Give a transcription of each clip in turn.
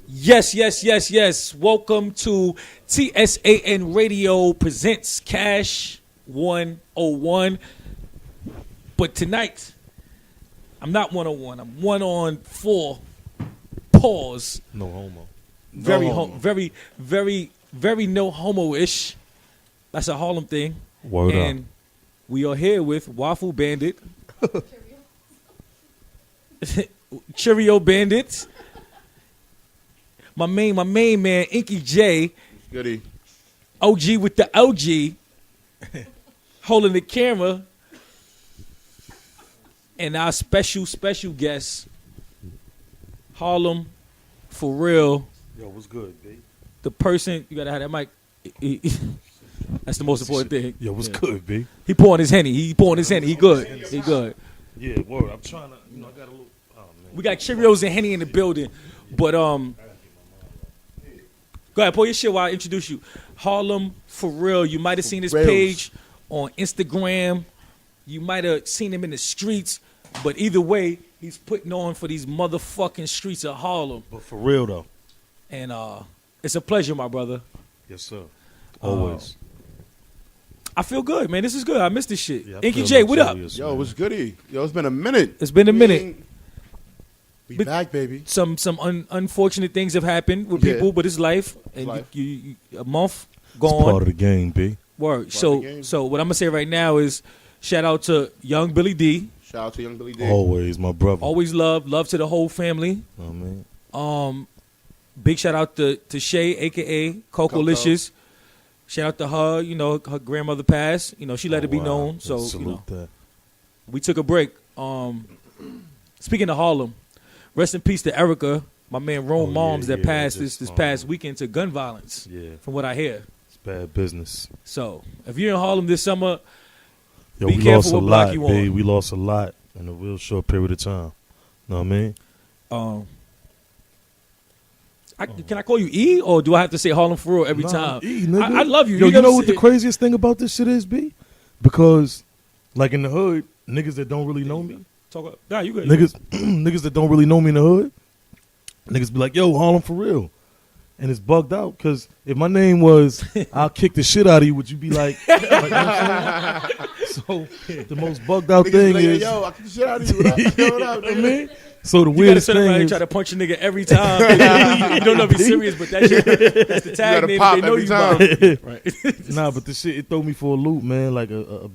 Yes, yes, yes, yes. Welcome to TSAN Radio presents Cash 101. But tonight, I'm not 101. I'm 1 on 4. Pause. No homo. Very no homo-ish. That's a Harlem thing. Word and up. we are here with Waffle Bandit, Cheerio Bandit, my main man, Inky J, Goody. OG with the OG, holding the camera, and our special guest, Harlem, for real. Yo, what's good, B? The person, you gotta have that mic. That's the most important thing. Yo, what's good, B? He pouring his Henny. He good. He good. Yeah, word. I'm trying to, I got a little, oh, man. We got Cheerios and Henny in the building. But, go ahead, pull your shit while I introduce you. Harlem, for real. You might have seen his page on Instagram. You might have seen him in the streets. But either way, he's putting on for these motherfucking streets of Harlem. But for real, though. And it's a pleasure, my brother. Yes, sir. Always. I feel good, man. This is good. I missed this shit. Yeah, Inky J, what up? Yo, what's goody? Yo, it's been a minute. It's been a minute. We But- back, baby. Some unfortunate things have happened with Yeah. people, but it's life. And life. You, a month It's gone. part of the game, B. Word. of So the game. what I'm gonna say right now is shout out to young Billy D. Shout out to Young Billy D. Always, my brother. Always love to the whole family. Oh, man. Big shout out to Shay, aka Coco-licious. Shout out to her. You know, her grandmother passed. You know, she let it be Wow. known. So Salute that. we took a break. Speaking of Harlem, rest in peace to Erica, my man Rome Moms that passed this past weekend to gun violence. Yeah, From what I hear. it's bad business. So if you're in Harlem this summer, Yo, Be we careful lost a what block lot, you B. on. We lost a lot in a real short period of time. Know what I mean? Can I call you E, or do I have to say Harlem for real every Nah, time? E, nigga. I love you. Yo, you never know what the say- craziest thing about this shit is, B? Because, like in the hood, niggas that don't really know me, Talk up. Nah, you good. niggas that don't really know me in the hood, niggas be like, yo, Harlem for real. And it's bugged out because if my name was I'll kick the shit out of you, would you be like, you know what I'm saying? So the most bugged out Niggas thing like, is, yo, I kick the shit out of you. What up? Yo, what up, you know what I nigga? mean? So the You gotta weirdest sit around thing and is, try to punch a nigga every time. You don't know if he's serious, but that's the tag gotta name pop they know every you time. by. Right. nah, but the shit, it threw me for a loop, man. Like a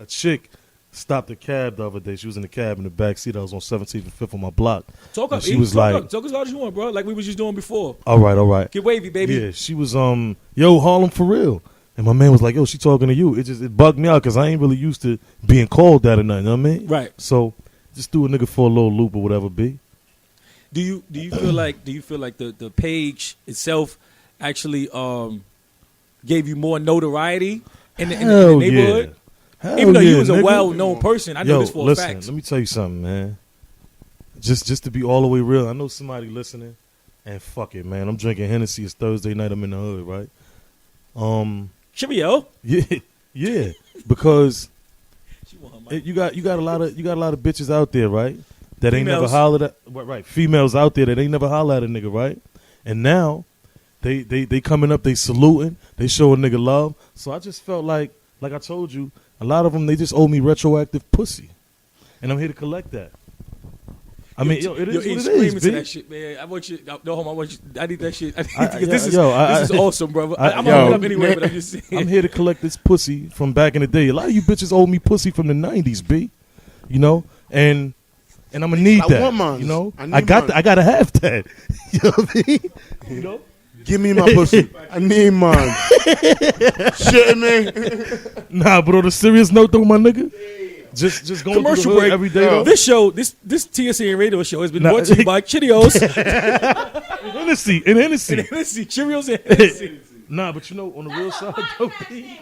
chick stopped a cab the other day. She was in the cab in the back seat. I was on 17th and 5th on my block. Talk And up. she E. was Talk like, up. Talk as loud as you want, bro. Like we was just doing before. all right. Get wavy, baby. Yeah, she was yo, Harlem for real. And my man was like, yo, she talking to you. It bugged me out because I ain't really used to being called that or nothing, you know what I mean? Right. So just threw a nigga for a little loop or whatever, B. Do you feel like the page itself actually gave you more notoriety in the Hell neighborhood? yeah. Hell Even though yeah, you was a nigga. well-known person, I know Yo, this for listen, a fact. let me tell you something, man. Just to be all the way real, I know somebody listening, and fuck it, man. I'm drinking Hennessy. It's Thursday night. I'm in the hood, right? Cheerio. Yeah, because She want her mic. you got a lot of bitches out there, right? That ain't never Females. hollered at, right? Females out there that ain't never hollered at a nigga, right? And now they coming up, they saluting, they showing nigga love. So I just felt like I told you, a lot of them they just owe me retroactive pussy, and I'm here to collect that. I mean, yo, it is Yo, what E it screaming is, to B. that shit, man. I want you. No, hold on. I need that shit. I- This is yo, this is awesome, brother. I'm yo, gonna up anyway, man. but I'm just saying. I'm here to collect this pussy from back in the day. A lot of you bitches owe me pussy from the '90s, B. You know, and I'm gonna need I that. want mine. You know, I need I mine. gotta have that. You know what I mean? You know, Give me my pussy. I need mine. Shitting me. nah. But on a serious note, though, my nigga, just going through Commercial the hood break. every day. Yo. Though. This show, this TSA radio show has been Nah. brought to you by Cheerios. Hennessy and Hennessy. Hennessy, Cheerios and Hennessy. Nah, but you know, on the real side, though, B,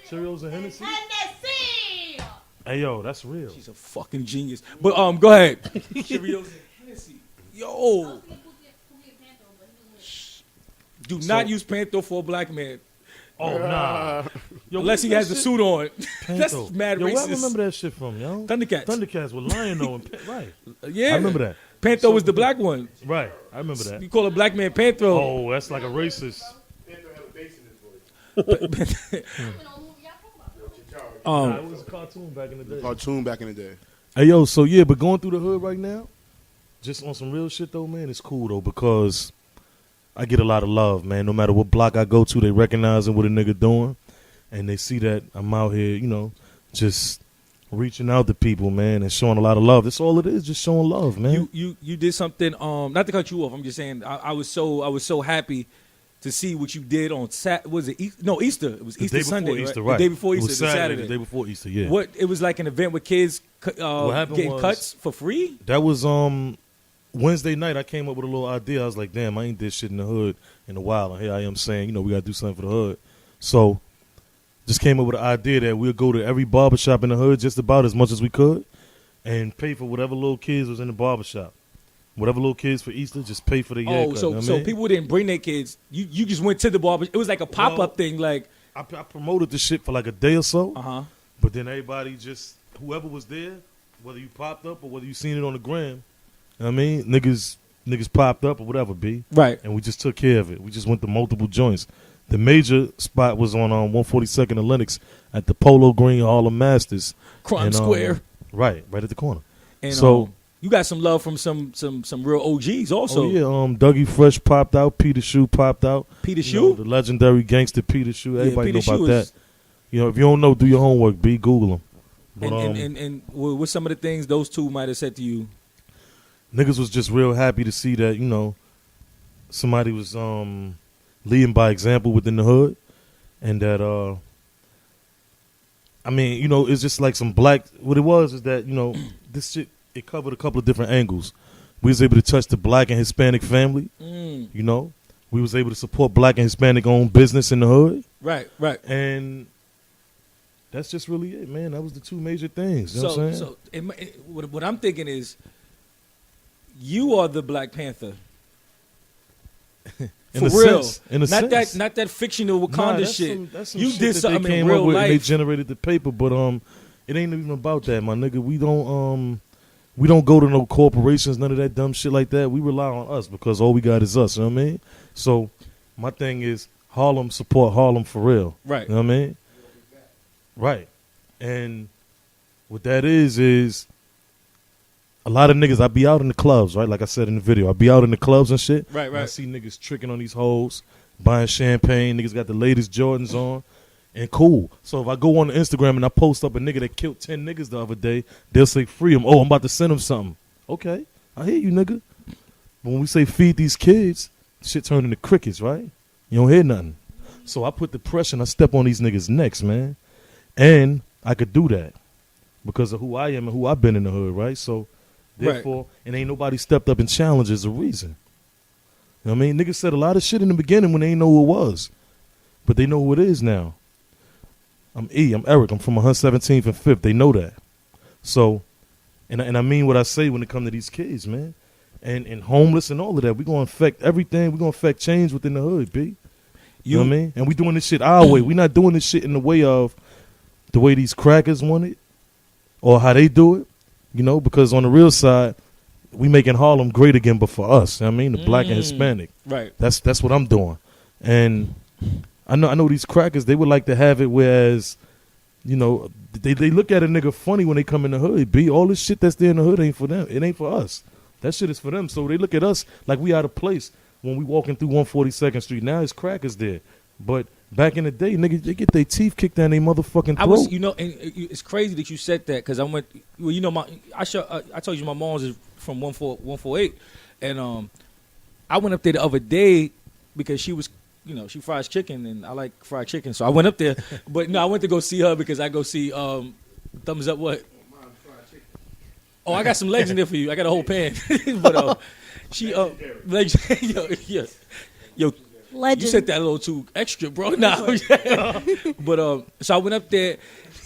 Cheerios and Hennessy. Hey, yo, that's real. She's a fucking genius. But go ahead. Cheerios and Hennessy. Yo, do not use Panther for a black man Oh nah. Yo, unless he what has the that suit on. shit? That's Panther. mad Yo, where I racist. remember that shit from, yo? Thundercats. Thundercats with Lion-O and right. Yeah. I remember that. Panther was the black one. Right, I remember that. You call a black man Panther. Oh, that's like a racist. Um, It was a cartoon back in the day. Cartoon back in the day. Hey, yo, so yeah, but going through the hood right now, just on some real shit though, man, it's cool though because I get a lot of love, man. No matter what block I go to, they recognizing what a nigga doing, and they see that I'm out here, you know, just reaching out to people, man, and showing a lot of love. That's all it is, just showing love, man. you did something. Not to cut you off. I'm just saying. I was so happy to see what you did on was it Easter? It was The Easter day before Sunday, Easter, right? right? The day before It Easter, was the Saturday, Saturday. the day before Easter, yeah. What it was like an event with kids happened getting was- cuts for free. That was Wednesday night. I came up with a little idea. I was like, damn, I ain't did shit in the hood in a while, and here I am saying, you know, we gotta do something for the hood. So just came up with the idea that we'll go to every barbershop in the hood just about as much as we could and pay for whatever little kids was in the barbershop. Whatever little kids for Easter, just pay for the haircut. So you know what I mean? people didn't bring their kids. You just went to the barber. It was like a pop up Well, thing. Like I promoted the shit for like a day or so, But then everybody just, whoever was there, whether you popped up or whether you seen it on the gram, you know what I mean? Niggas popped up or whatever, B. Right. And we just took care of it. We just went to multiple joints. The major spot was on 142nd and Lenox at the Polo Green Harlem Masters. Crime And, Square. Right at the corner. And So- you got some love from some real OGs also. Oh yeah, Dougie Fresh popped out, Peter Shoe popped out. Peter You Shoe? know, the legendary gangster Peter Shoe. Everybody Peter know about Shoe that. is- You know, if you don't know, do your homework, B, Google him. But, And what's some of the things those two might have said to you? niggas was just real happy to see that, you know, somebody was leading by example within the hood, and that I mean, you know, it's just like some black. What it was is that, you know, this shit, it covered a couple of different angles. We was able to touch the black and Hispanic family. You know, we was able to support black and Hispanic owned business in the hood, Right. and that's just really it, man. That was the two major things. You know what I'm saying? So what I'm thinking is, you are the Black Panther. In For a real, sense, in a not sense. that fictional Nah, Wakanda that's shit. some You shit did that something they in came real up with and they life. generated the paper, but it ain't even about that, my nigga. We don't go to no corporations, none of that dumb shit like that. We rely on us because all we got is us. You know what I mean? So my thing is Harlem support Harlem for real. Right. You know what I mean? Right. And what that is a lot of niggas, I be out in the clubs, right? Like I said in the video, I be out in the clubs and shit. Right. And I see niggas tricking on these hoes, buying champagne. Niggas got the latest Jordans on, and cool. So if I go on Instagram and I post up a nigga that killed 10 niggas the other day, they'll say free him. Oh, I'm about to send him something. Okay, I hear you, nigga. But when we say feed these kids, shit turn into crickets, right? You don't hear nothing. So I put the pressure and I step on these niggas' necks, man. And I could do that because of who I am and who I've been in the hood, right? So therefore, and ain't nobody stepped up and challenged as a reason. You know what I mean? Niggas said a lot of shit in the beginning when they ain't know who it was. But they know who it is now. I'm Eric. I'm from 117th and 5th. They know that. So, and I mean what I say when it comes to these kids, man. And homeless and all of that. We're going to affect everything. We're going to affect change within the hood, B. You know what I mean? And we doing this shit our way. We not doing this shit in the way of the way these crackers want it or how they do it. You know, because on the real side, we making Harlem great again, but for us. You know what I mean? The black and Hispanic. Right. That's what I'm doing. And I know these crackers, they would like to have it whereas, you know, they look at a nigga funny when they come in the hood. B, all this shit that's there in the hood ain't for them. It ain't for us. That shit is for them. So they look at us like we out of place when we walking through 142nd Street. Now it's crackers there. But back in the day, niggas, they get their teeth kicked down their motherfucking throat. And it's crazy that you said that because I went. Well, you know, I told you my mom's is from 148, and I went up there the other day because she was, you know, she fries chicken and I like fried chicken, so I went up there. But no, I went to go see her because I go see Thumbs Up what. Oh, I got some legs in there for you. I got a whole pan, but she legs. Yo. Legend. You said that a little too extra, bro. Nah, but so I went up there,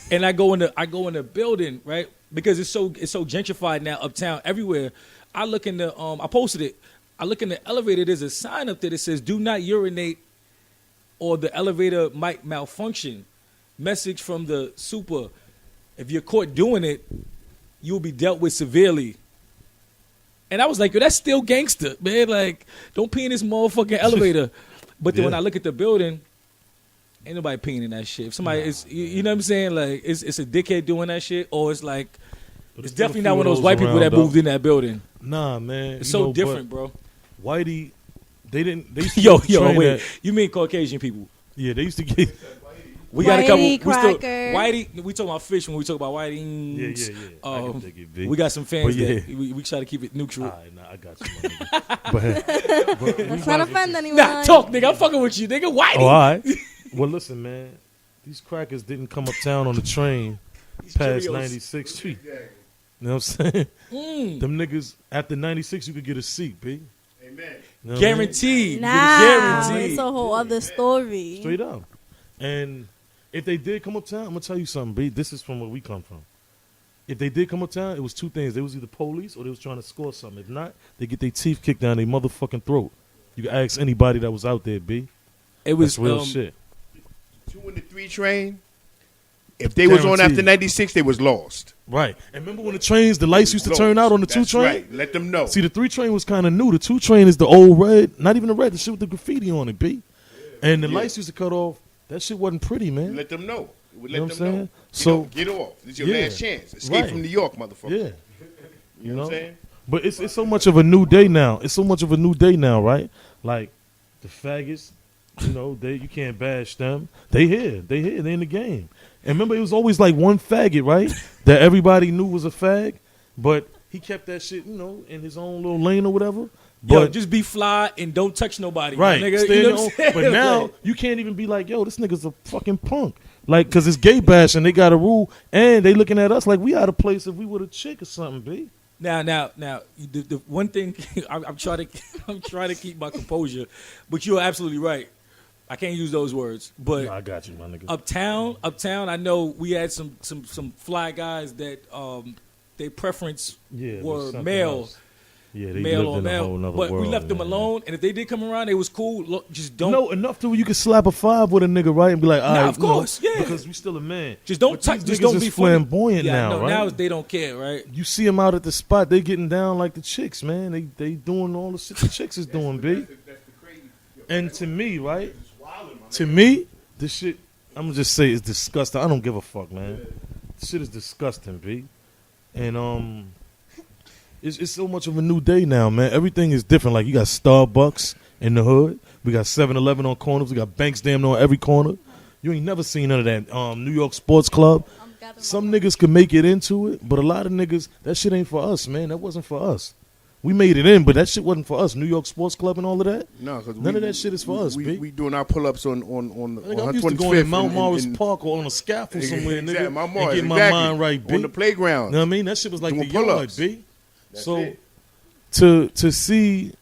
and I go in the building, right? Because it's so gentrified now uptown everywhere. I look in the I posted it. I look in the elevator. There's a sign up there that says "Do not urinate, or the elevator might malfunction." Message from the super: if you're caught doing it, you will be dealt with severely. And I was like, yo, that's still gangster, man. Like, don't pee in this motherfucking elevator. But then when I look at the building, ain't nobody peeing in that shit. If somebody is, you know what I'm saying? Like, it's a dickhead doing that shit, or it's like, it's definitely not one of those white people that moved in that building. Nah, man. It's so different, bro. Whitey, they used to Yo, train wait. that- You mean Caucasian people? Yeah, they used to get. We got a couple. Whitey, Cracker. Whitey, we talk about fish when we talk about Whitey. Yeah. I can take it, B. We got some fans But yeah. that we try to keep it neutral. All right, nah, I got you, my nigga. but Let's not offend anyone. Nah, talk, nigga. I'm fucking with you, nigga. Whitey. Oh, all right. Well, listen, man. These crackers didn't come uptown on the train past Cheerios. 96th Street. You know what I'm saying? Them niggas, after 96, you could get a seat, B. Amen. You know what I mean? Guaranteed. Nah, Guaranteed. it's a whole other story. Straight up. And if they did come uptown, I'm going to tell you something, B. This is from where we come from. If they did come uptown, it was two things. They was either police or they was trying to score something. If not, they get their teeth kicked down their motherfucking throat. You can ask anybody that was out there, B. It was That's real shit. 2 and the 3 train. If they was on after Guaranteed. 96, they was lost. Right. And remember when the trains, the lights used to turn out on the 2 That's train? right. Let them know. See, the 3 train was kind of new. The 2 train is the old red, not even the red, the shit with the graffiti on it, B. And the lights used to cut off. That shit wasn't pretty, man. Let them know. It would You know let what them I'm know. saying? So- Get off. This is your Yeah. last chance. Escape Right. from New York, motherfucker. Yeah. You know what I'm saying? But it's so much of a new day now. It's so much of a new day now, right? Like the faggots, you know, you can't bash them. They here. They in the game. And remember, it was always like one faggot, right? That everybody knew was a fag, but he kept that shit, you know, in his own little lane or whatever. Yo, But just be fly and don't touch nobody, right, nigga. stay You in know your what own- I'm saying? but now you can't even be like, yo, this nigga's a fucking punk. Like, cause it's gay bashing. They got a rule, and they looking at us like we out of place if we were a chick or something, B. Now, the one thing I'm trying to keep my composure, but you're absolutely right. I can't use those words, but Nah, I got you, my nigga. uptown. I know we had some fly guys that their preference Yeah, it was were something male. else. Yeah, they Male lived on in a whole male, nother but world, we left them man. alone. And if they did come around, they was cool. Look, just don't. No, enough to where you can slap a 5 with a nigga, right, and be like, all Nah, right, of course, you know, yeah. because we still a man. Just don't But touch. these Just niggas don't is be funny. flamboyant Yeah, now, no, right? now they don't care, right? You see them out at the spot, they getting down like the chicks, man. They doing all the shit the chicks is doing, B. And to me, right? To me, this shit, I'm gonna just say it's disgusting. I don't give a fuck, man. This shit is disgusting, B. And it's so much of a new day now, man. Everything is different. Like you got Starbucks in the hood, we got 7-Eleven on corners, we got banks damn near on every corner. You ain't never seen none of that. New York Sports Club. Some niggas can make it into it, but a lot of niggas, that shit ain't for us, man. That wasn't for us. We made it in, but that shit wasn't for us. New York Sports Club and all of that. No, because None of that shit is for us, B. We doing our pull-ups on Nigga, I'm 125th. used to going to Mount and- Morris and- Park or on a scaffold somewhere, Exactly, nigga, Mount and Morris, get my exactly. mind right, B. On the playground. You know what I mean? That shit was like Doing the yard, pull-ups. B. That's So it. to see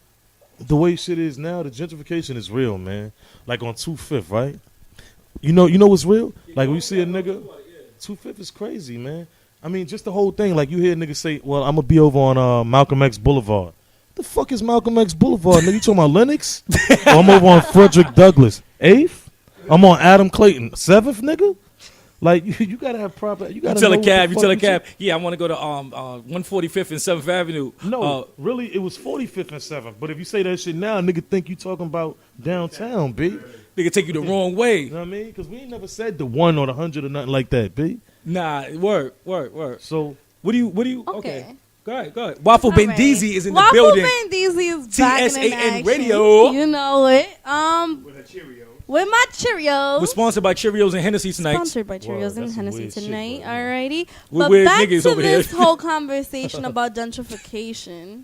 the way shit is now, the gentrification is real, man. Like on 2/5, right? You know what's real? Like when you see a nigga, 2/5 is crazy, man. I mean, just the whole thing. Like you hear niggas say, "Well, I'm gonna be over on Malcolm X Boulevard." The fuck is Malcolm X Boulevard, nigga? You talking about Lennox? Or I'm over on Frederick Douglass, 8th. I'm on Adam Clayton, 7th, nigga. Like you gotta have proper. You gotta You tell a know what the cab. You fuck tell a you cab. Yeah, I want to go to 145th and 7th Avenue. No, really, it was 45th and 7th. But if you say that shit now, nigga think you talking about downtown, B. They could take you the wrong way. You know what I mean? Because we ain't never said the 1 or the 100 or nothing like that, B. Nah, word. So, What do you? Okay. Go ahead. Waffle All right. Bendeezy is in the Waffle building. Bendeezy is back in TSAN action. Radio. You know it. With her Cheerios. With my Cheerios. We're sponsored by Cheerios and Hennessy tonight. Sponsored by Wow, Cheerios and that's some Hennessy weird shit tonight. right now. Alrighty. We're But weird back niggas to over this here. whole conversation about gentrification.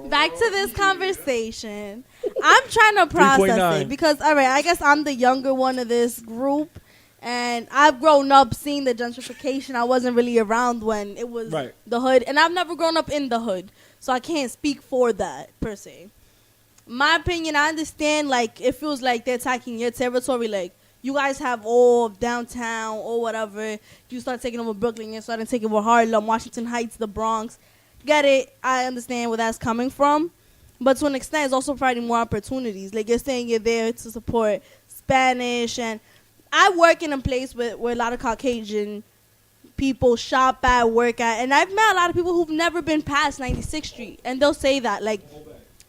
Back to this conversation. I'm trying to process 3.9. it because, all right, I guess I'm the younger one of this group. And I've grown up seeing the gentrification. I wasn't really around when it was Right. the hood. And I've never grown up in the hood. So I can't speak for that, per se. My opinion, I understand, like, it feels like they're attacking your territory. Like, you guys have all of downtown or whatever. You start taking over Brooklyn. You start taking over Harlem, Washington Heights, the Bronx. Get it. I understand where that's coming from. But to an extent, it's also providing more opportunities. Like, you're saying you're there to support Spanish. And I work in a place where a lot of Caucasian people shop at, work at. And I've met a lot of people who've never been past 96th Street. And they'll say that, like,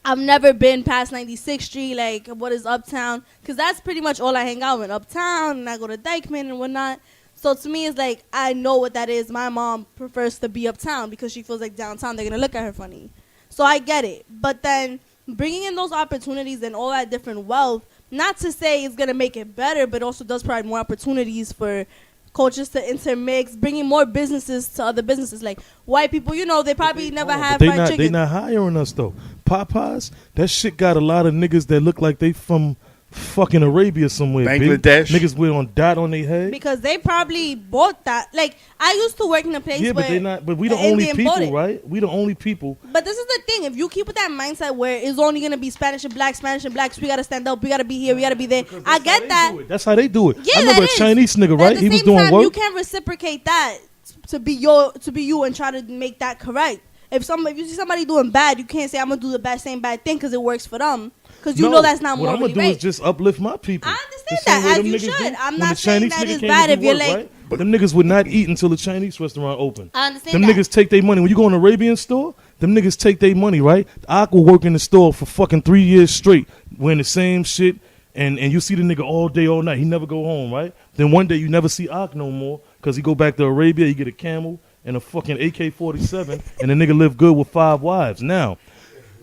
I've never been past 96th Street, like, what is Uptown? Because that's pretty much all I hang out in, Uptown, and I go to Dykeman and whatnot. So to me, it's like, I know what that is. My mom prefers to be Uptown because she feels like downtown, they're going to look at her funny. So I get it. But then bringing in those opportunities and all that different wealth, not to say it's going to make it better, but also does provide more opportunities for cultures to intermix, bringing more businesses to other businesses. Like white people, you know, they probably never have fried chicken. They not hiring us though. Popeyes, that shit got a lot of niggas that look like they from fucking Arabia somewhere. Bangladesh. Niggas with on dot on their head. Because they probably bought that. Like I used to work in a place Yeah, but where they not. But we the an only Indian bought people, it. right? We the only people. But this is the thing. If you keep with that mindset where it's only going to be Spanish and blacks, we got to stand up, we got to be here, we got to be there. I get that. That's how they do it. Yeah, I remember that a is. Chinese nigga, But right? at the He was same doing time, work. you can't reciprocate that to be you and try to make that correct. If you see somebody doing bad, you can't say I'm gonna do the same bad thing because it works for them. Because you know that's not what morally I'm gonna do right. is just uplift my people. I The understand same that, way as them you niggas should. do. I'm When not the saying Chinese that nigga it's came bad to if do you're work, like. right? But them niggas would not eat until the Chinese restaurant open. I understand Them that. niggas take their money. When you go in an Arabian store, them niggas take their money, right? Ak will work in the store for fucking 3 years straight, wearing the same shit, and you see the nigga all day, all night. He never go home, right? Then one day you never see Ak no more because he go back to Arabia, he get a camel and a fucking AK-47, and the nigga live good with 5 wives. Now,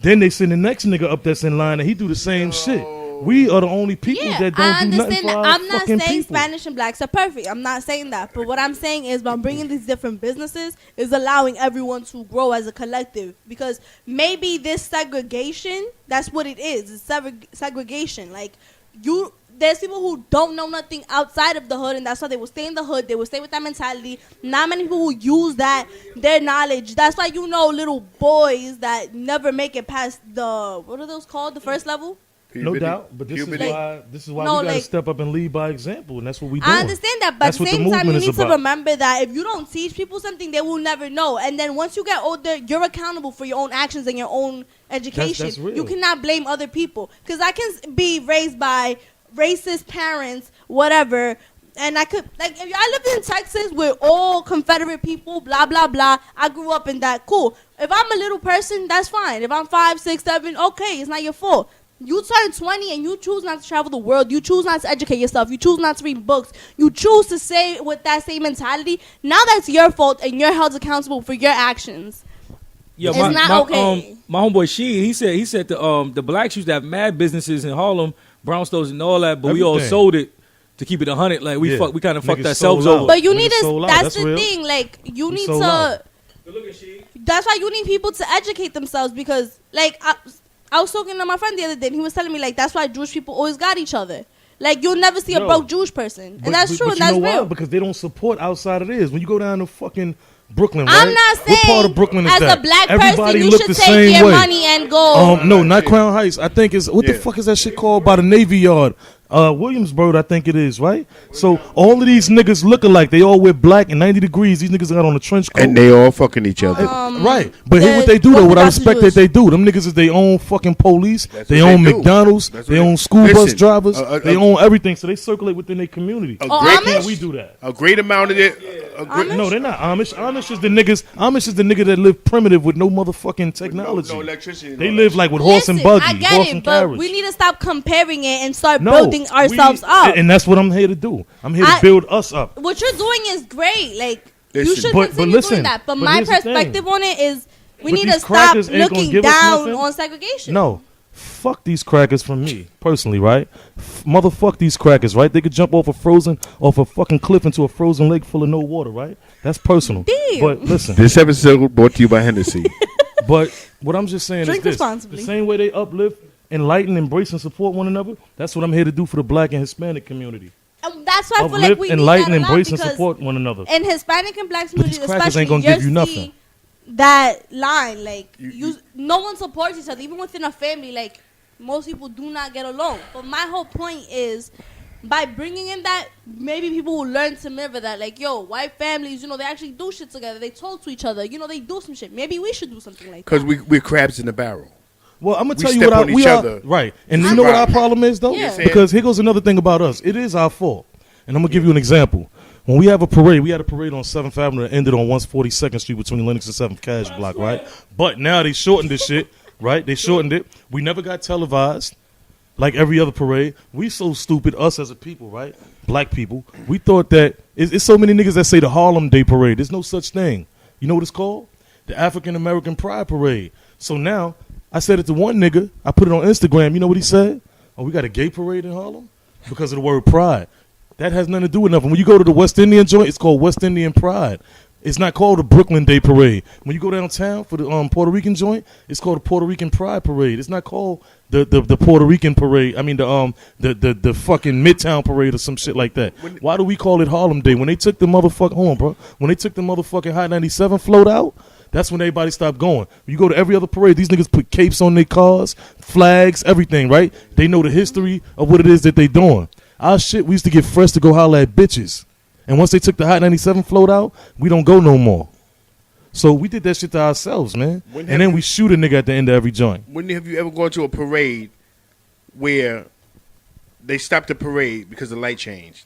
then they send the next nigga up that's in line, and he do the same shit. We are the only people Yeah, that I don't do nothing understand for that. our I'm not fucking saying people. Spanish and blacks are perfect. I'm not saying that. But what I'm saying is by bringing these different businesses is allowing everyone to grow as a collective. Because maybe this segregation, that's what it is. It's segregation. Like, there's people who don't know nothing outside of the hood, and that's why they will stay in the hood. They will stay with that mentality. Not many people who use their knowledge. That's why you know little boys that never make it past what are those called? The first level? No doubt, but this Puberty. is why No, we gotta like- step up and lead by example, and that's what we do. I understand that, but That's at the what the same time, you movement need is to about. remember that if you don't teach people something, they will never know. And then once you get older, you're accountable for your own actions and your own education. That's real. You cannot blame other people. Because I can be raised by racist parents, whatever, and I could, like, if I lived in Texas with all Confederate people, blah, blah, blah, I grew up in that, cool. If I'm a little person, that's fine. If I'm 5, 6, 7, okay, it's not your fault. You turn 20 and you choose not to travel the world. You choose not to educate yourself. You choose not to read books. You choose to say with that same mentality. Now that's your fault and you're held accountable for your actions. Yeah, It's not okay. My homeboy he said the blacks used to have mad businesses in Harlem, brownstones and all that, but we all Everything. sold it to keep it 100. Like we Yeah. we kind of fucked Niggas ourselves sold out. over. But you Niggas need sold to, out. that's That's the real. thing. Like, you We need sold to, out. that's why you need people to educate themselves because, like, I was talking to my friend the other day and he was telling me, like, that's why Jewish people always got each other. Like, you'll never see a Yo. broke Jewish person. And that's true, but and that's you know real. why? Because they don't support outside of this. When you go down to fucking Brooklyn, I'm right? not What part saying of Brooklyn is as that? a black Everybody person you look should the take same your way. money and go. No, not Crown Heights. I think it's what the Yeah. fuck is that shit called by the Navy Yard? Williamsburg, I think it is, right? So all of these niggas look alike. They all wear black and 90 degrees. These niggas got on a trench coat. And they all fucking each other. Right, but here's what they do what though. we What I got to respect do that is- they do. Them niggas is they own fucking police. That's They what own they do. McDonald's. That's what They they- own school bus Listen, drivers. They a- own everything. So they circulate within their community. A Oh, great, Amish? Can't we do that? a great amount of it. Amish? No, they're not Amish. Amish is the niggas. Amish is the nigga that live primitive with no motherfucking technology. no electricity and They all live that like with horse and buggy, I get horse it, and but carriage. we need to stop comparing it and start No, building ourselves up. and that's what I'm here to do. I'm here to I- build us up. What you're doing is great. Like, you Listen. should But continue listen, doing that. But but my here's the thing. perspective on it is we But need these to stop crackers ain't gonna looking give us down nothing. on segregation. No, fuck these crackers from me personally, right? Motherfuck these crackers, right? They could jump off a fucking cliff into a frozen lake full of no water, right? That's personal. Damn. But listen, This episode brought to you by Hennessy. but what I'm just saying Drink is this: responsibly. the same way they uplift, enlighten, embrace, and support one another. That's what I'm here to do for the Black and Hispanic community. And that's why I feel like Uplift, we need enlighten, that a lot embrace, and because support one another. in Hispanic and Black these communities, crackers especially, ain't gonna you give you nothing. see that line. Like, no one supports each other, even within a family. Like, most people do not get along. But my whole point is, by bringing in that, maybe people will learn to mirror that. Like, yo, white families, you know, they actually do shit together. They talk to each other. You know, they do some shit. Maybe we should do something like that. Because we're crabs in the barrel. Well, I'm gonna We tell you step what on each other. right. And you know what our problem is though? Yeah. Because here goes another thing about us. It is our fault. And I'm gonna give you an example. when we have a parade, we had a parade on 7th Avenue that ended on 142nd Street between Lenox and 7th Cash Block, right? But now they shortened this shit, right? They shortened it. We never got televised like every other parade. We so stupid, us as a people, right? Black people. We thought that it's so many niggas that say the Harlem Day Parade. There's no such thing. You know what it's called? The African American Pride Parade. So now, I said it to one nigga. I put it on Instagram. You know what he said? Oh, we got a gay parade in Harlem? Because of the word pride. That has nothing to do with nothing. When you go to the West Indian joint, it's called West Indian Pride. It's not called the Brooklyn Day Parade. When you go downtown for the Puerto Rican joint, it's called the Puerto Rican Pride Parade. It's not called the Puerto Rican Parade. I mean the fucking Midtown Parade or some shit like that. Why do we call it Harlem Day? When they took the motherfucking bro. When they took the motherfucking Hot 97 float out, that's when everybody stopped going. You go to every other parade, these niggas put capes on their cars, flags, everything, right? They know the history of what it is that they doing. Our shit, we used to get fresh to go holler at bitches. And once they took the Hot 97 float out, we don't go no more. So we did that shit to ourselves, man. And then we shoot a nigga at the end of every joint. When have you ever gone to a parade where they stopped the parade because the light changed?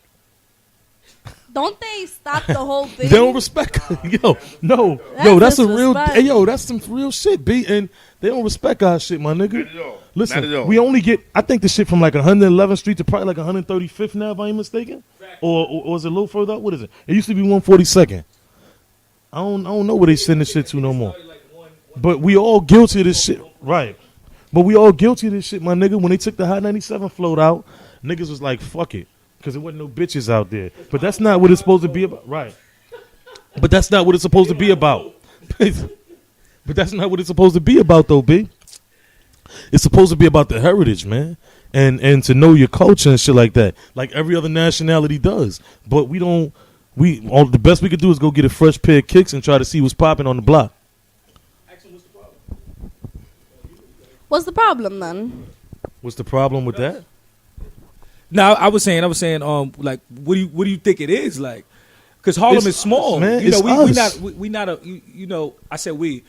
Don't they stop the whole thing? They don't respect. Yo, no. That's a real. Hey, yo, that's some real shit, B. And they don't respect our shit, my nigga. Not at all. Listen, Not at all. we only get, I think the shit from like 111th Street to probably like 135th now, if I ain't mistaken. Or is it a little further up? What is it? It used to be 142nd. I don't know where they send this shit to no more. But we all guilty of this shit. Right. But we all guilty of this shit, my nigga. When they took the Hot 97 float out, niggas was like, fuck it. Because there wasn't no bitches out there. But that's not what it's supposed to be about. Right. But that's not what it's supposed to be about. But that's not what it's supposed to be about, though, B. It's supposed to be about the heritage, man. And to know your culture and shit like that. Like every other nationality does. But we don't. The best we could do is go get a fresh pair of kicks and try to see what's popping on the block. What's the problem, then? What's the problem with that? No, I was saying, like, what do you think it is, like? Because Harlem is small, us, man. You know, It's we not a, you know. I said we.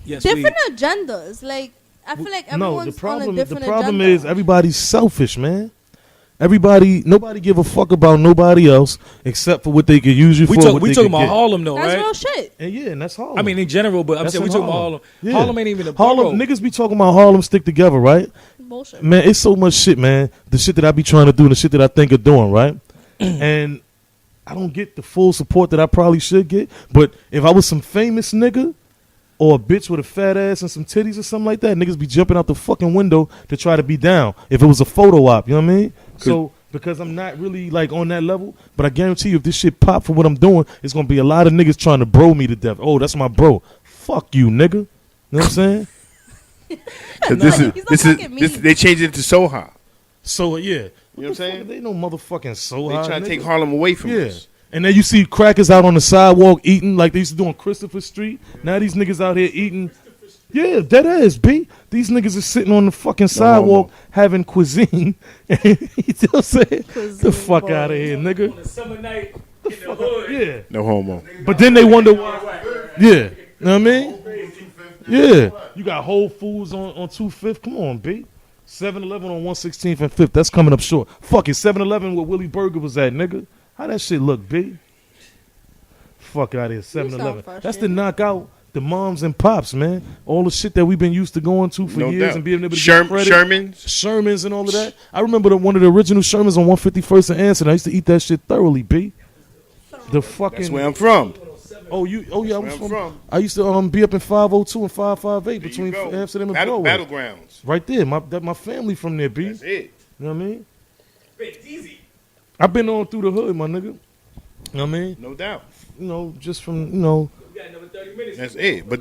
Yes, Different agendas. Like, I feel like everyone's on a different the problem agenda. is everybody's selfish, man. Nobody give a fuck about nobody else except for what they could use you for. We talking about Harlem, though, That's right? real shit. And that's Harlem. I mean, in general, but I'm That's saying we in talking about Harlem. Yeah. Harlem ain't even a Harlem. borough. Niggas be talking about Harlem stick together, right? Bullshit. Man, it's so much shit, man. The shit that I be trying to do and the shit that I think of doing, right? And I don't get the full support that I probably should get. But if I was some famous nigga or a bitch with a fat ass and some titties or something like that, niggas be jumping out the fucking window to try to be down. If it was a photo op, you know what I mean? So because I'm not really like on that level, but I guarantee you if this shit pop for what I'm doing, it's going to be a lot of niggas trying to bro me to death. Oh, that's my bro. Fuck you, nigga. You know what I'm saying? They changed it to Soha. So, yeah. You know what I'm saying? They no motherfucking so They high. trying to nigga. take Harlem away from Yeah. us. And then you see crackers out on the sidewalk eating like they used to do on Christopher Street. Now these niggas out here eating. Yeah, that is, B. These niggas are sitting on the fucking sidewalk having cuisine. You know what I'm saying? The fuck out of here, nigga. On a summer night in the Fuck hood. up. Yeah. No homo. But then they wonder why. Yeah. You know what I mean? Yeah. You got Whole Foods on 2/5. Come on, B. 7-Eleven on 116th and 5th. That's coming up short. Fuck it. 7-Eleven where Willie Burger was at, nigga. How that shit look, B? Fuck out of here. 7-Eleven. That's to knock out the moms and pops, man. All the shit that we've been used to going to for No years doubt. and being able to get credit. Sherman's and all of that. I remember one of the original Sherman's on 151st and Anson. I used to eat that shit thoroughly, B. The fucking. That's where I'm from. Oh, yeah. I'm Where I'm from. I used to be up in 502 and 558 between There you go. Amsterdam and Broadway. Battlegrounds. Right there. My family from there, B. That's it. You know what I mean? It's easy. I've been on through the hood, my nigga. You know what I mean? No doubt. You know, just from, you know. We got another 30 minutes. That's it. But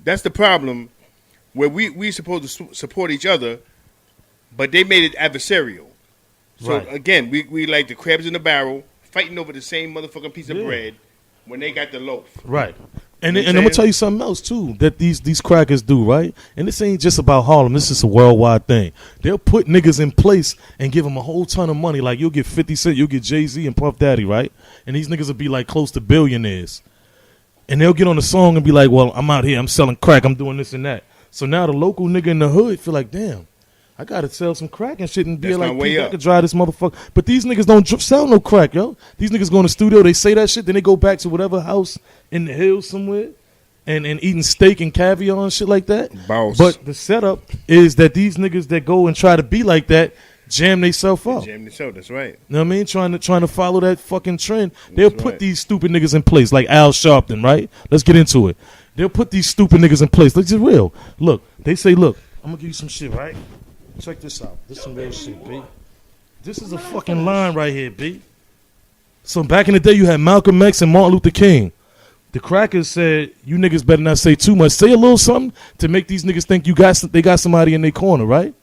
that's the problem where we supposed to support each other, but they made it adversarial. So Right. again, we like the crabs in the barrel fighting over the same motherfucking piece of Yeah. bread when they got the loaf. Right. And You know what I'm I'm gonna tell you something else too that these crackers do, right? And this ain't just about Harlem. This is a worldwide thing. They'll put niggas in place and give them a whole ton of money. Like you'll get 50 Cent, you'll get Jay-Z and Puff Daddy, right? And these niggas will be like close to billionaires. And they'll get on the song and be like, well, I'm out here, I'm selling crack, I'm doing this and that. So now the local nigga in the hood feel like, damn, I gotta sell some crack and shit and be That's like, my way I up. could drive this motherfucker. But these niggas don't sell no crack, yo. These niggas go in the studio, they say that shit, then they go back to whatever house in the hills somewhere and eating steak and caviar and shit like that. Boss. But the setup is that these niggas that go and try to be like that jam theyself up. Jam the show. That's right. You know what I mean? Trying to follow that fucking trend. They'll That's put right. these stupid niggas in place, like Al Sharpton, right? Let's get into it. They'll put these stupid niggas in place. Let's just real. Look, they say, look, I'm gonna give you some shit, right? Check this out. This is some real shit, B. This is a fucking line right here, B. So back in the day, you had Malcolm X and Martin Luther King. The crackers said, you niggas better not say too much. Say a little something to make these niggas think they got somebody in their corner, right?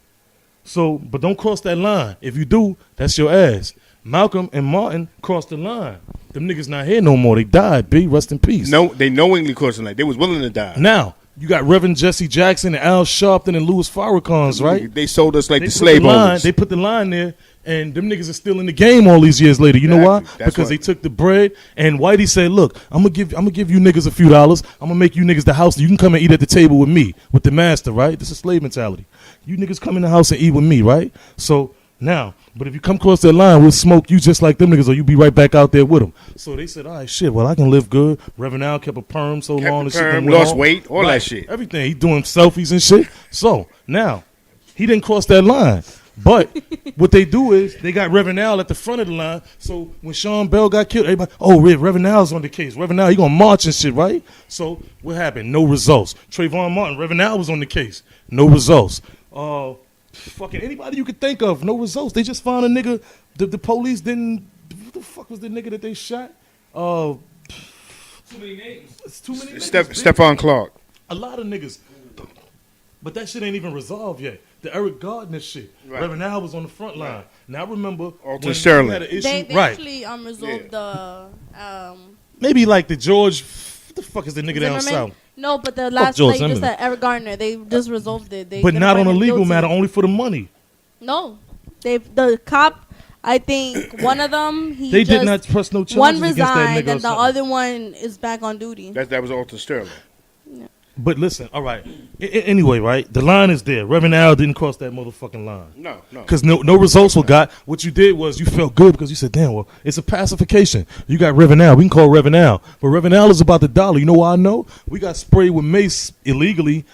So, but don't cross that line. If you do, that's your ass. Malcolm and Martin crossed the line. Them niggas not here no more. They died, B. Rest in peace. No, they knowingly crossing like they was willing to die. Now, you got Reverend Jesse Jackson and Al Sharpton and Louis Farrakhan's, right? They sold us like They the put slave line, owners. They put the line there, and them niggas are still in the game all these years later. You know why? Exactly. That's Because why. they took the bread, and Whitey said, "Look, I'm gonna give you niggas a few dollars. I'm gonna make you niggas the house. You can come and eat at the table with me, with the master, right? This is slave mentality. You niggas come in the house and eat with me, right? So now, but if you come across that line, we'll smoke you just like them niggas, or you be right back out there with them." So they said, "All right, shit. Well, I can live good." Reverend Al kept a perm so Kept long, the the shit perm, done went lost on. weight, all that Right. shit. Everything. He doing selfies and shit. So now he didn't cross that line. But what they do is they got Reverend Al at the front of the line. So when Sean Bell got killed, everybody, oh, Reverend Al's on the case. Reverend Al, he gonna march and shit, right? So what happened? No results. Trayvon Martin, Reverend Al was on the case. No results. Fucking anybody you could think of, no results. They just found a nigga. The police didn't. What the fuck was the nigga that they shot? Too many names. It's too many. niggas, bitch. Stephon Clark. A lot of niggas. But that shit ain't even resolved yet. The Eric Gardner shit. Right. Reverend Al was on the front line. Now I remember Alton when Sterling. we had an issue, They right? actually resolved the Maybe like the George. What the fuck is the nigga down Zimmerman? south? No, but the last George like you just Zimmerman. said Eric Gardner, they just resolved it. They But gonna not find on a him legal guilty. matter, only for the money. No, the cop. I think one of them. They did not press no charges One against that nigga resigned, or and the something. other one is back on duty. That was Alton Sterling. But listen, all right. Anyway, right? The line is there. Reverend Al didn't cross that motherfucking line. No. Because no results were got. What you did was you felt good because you said, damn, well, it's a pacification. You got Reverend Al. We can call Reverend Al. But Reverend Al is about the dollar. You know why I know? We got sprayed with mace illegally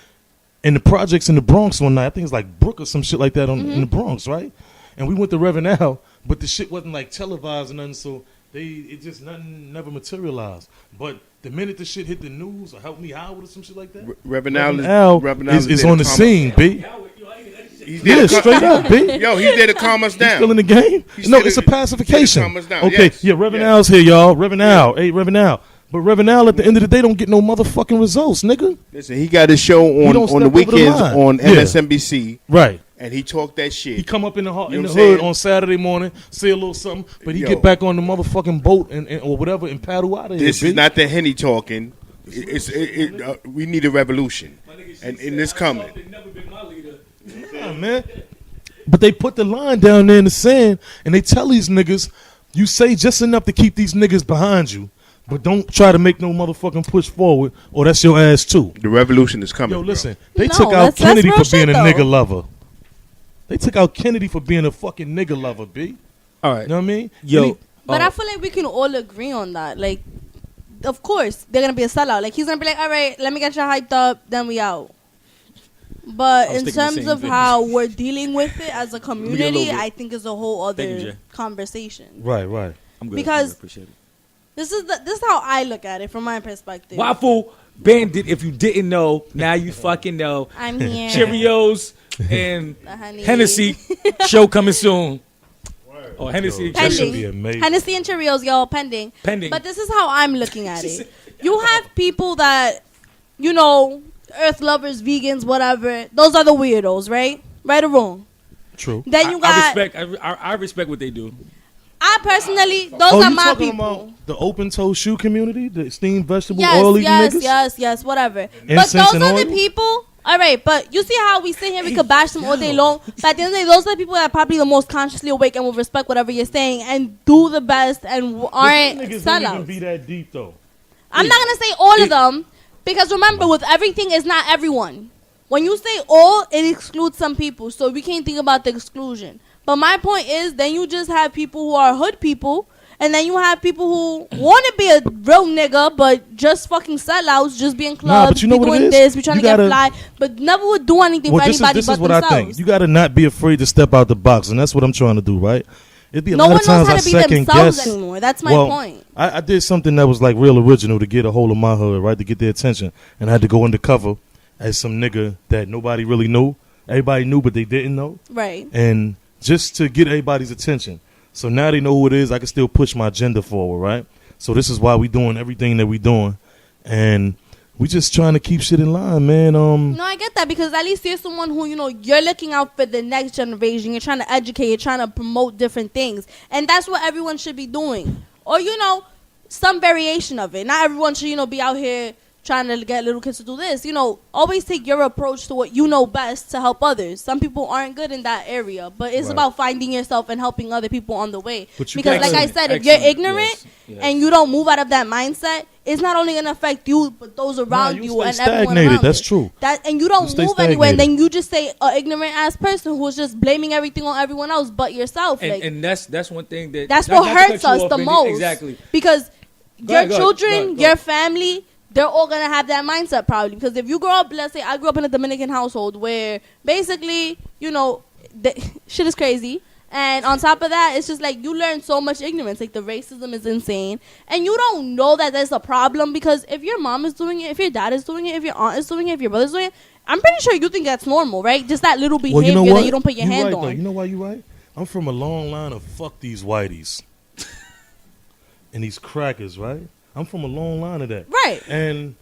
in the projects in the Bronx one night. I think it's like Brook or some shit like that in the Bronx, right? And we went to Reverend Al, but the shit wasn't like televised or nothing, so nothing never materialized. But the minute the shit hit the news or Help Me Howard or some shit like that, Reverend Reverend Al Al is on the scene, B. He's there Yeah, to straight up, B. Yo, he's there to calm us He's down. still in the game? He's No, still it's a in- pacification. calm us down, Okay, yes. yeah, Reverend Yes. Al's here, y'all. Reverend Al. Hey, Reverend Al. But Reverend Al, at the end of the day, don't get no motherfucking results, nigga. Listen, he got his show don't on step the over the weekends line. on Yeah. MSNBC, Right. and he talked that He shit. come up in the, You know in the what I'm hood saying? on Saturday morning, say a little something, but he Yo. get back on the motherfucking boat and or whatever and paddle out of here, This B. is not the Henny talking. We need a revolution, and it's coming. Never been my leader. Yeah, man. But they put the line down there in the sand, and they tell these niggas, you say just enough to keep these niggas behind you, but don't try to make no motherfucking push forward, or that's your ass too. The revolution is coming. Yo, bro. listen, they No, took out that's Kennedy real for being shit, a though. nigga lover. They took out Kennedy for being a fucking nigga lover, B. All right. You know what I mean? Yo. And he- But Oh. I feel like we can all agree on that. Like, of course, they're gonna be a sellout. Like, he's gonna be like, all right, let me get you hyped up, then we out. But I was in thinking the terms same of thing. how we're dealing with it as a me get a community, little bit. I think is a whole Thank you, other Jay. conversation. right, right. I'm good. Because- I'm good. Appreciate it. This is how I look at it from my perspective. Waffle Bandit, if you didn't know, now you fucking know. I'm here. Cheerios and The honey. Hennessy show coming soon. Or Hennessy Yo, that should be Pending. amazing. Hennessy and Cheerios, y'all, pending. Pending. But this is how I'm looking at it. You have people that, you know, earth lovers, vegans, whatever. Those are the weirdos, right? Right or wrong? True. Then you got. I respect what they do. I personally, those Oh, are you my talking people. about the open toe shoe community, the steamed vegetable Yes, oil eating yes, niggas? yes, whatever. But Incense those and are the oil? people. All right, but you see how we sit here, we could bash them all day long. But at the end of the day, those are the people that are probably the most consciously awake and will respect whatever you're saying and do the best and aren't But them niggas don't even sellouts. be that deep though. I'm not gonna say all of them because remember, with everything, it's not everyone. when you say all, it excludes some people. So we can't think about the exclusion. But my point is, then you just have people who are hood people, and then you have people who want to be a real nigga, but just fucking sellouts, just be in clubs, but you know be what it doing is? this, be trying You to get gotta- fly, but never would do anything for anybody this but is what themselves. I think. You got to not be afraid to step out the box, and that's what I'm trying to do, right? It'd be a No lot one of knows times how I to be second themselves guess. anymore. That's my Well, point. I did something that was like real original to get a hold of my hood, right? To get their attention, and I had to go undercover as some nigga that nobody really knew. Everybody knew, but they didn't know, Right. and just to get everybody's attention. So now they know who it is. I can still push my agenda forward, right? So this is why we doing everything that we doing, and we just trying to keep shit in line, man. No, I get that because at least you're someone who, you're looking out for the next generation. You're trying to educate. You're trying to promote different things. And that's what everyone should be doing. Or, some variation of it. Not everyone should, be out here trying to get little kids to do this. Always take your approach to what you know best to help others. Some people aren't good in that area. But it's Right. about finding yourself and helping other people on the way. But you Because gotta- like I said, if you're Excellent. ignorant Yes. and you don't move out of that mindset, it's not only going to affect you, but those around you you stay and everyone stagnated. around That's you. true. And you don't You stay move anywhere, and stagnated. then you just say an ignorant ass person who's just blaming everything on everyone else but yourself. And, Like and that's one thing that that's not what to cut hurts you us off, the Benji. most. Exactly. Because Go your ahead, go ahead, children, go ahead, go your ahead. family, they're all gonna have that mindset probably. Because if you grow up, let's say I grew up in a Dominican household where basically, the shit is crazy. And on top of that, it's just like you learn so much ignorance. Like the racism is insane. And you don't know that there's a problem because if your mom is doing it, if your dad is doing it, if your aunt is doing it, if your brother's doing it, I'm pretty sure you think that's normal, right? Just that little behavior Well, you know what? that you don't put your You hand right, on. though. You know why you right? I'm from a long line of fuck these whiteys and these crackers, right? I'm from a long line of that. Right. And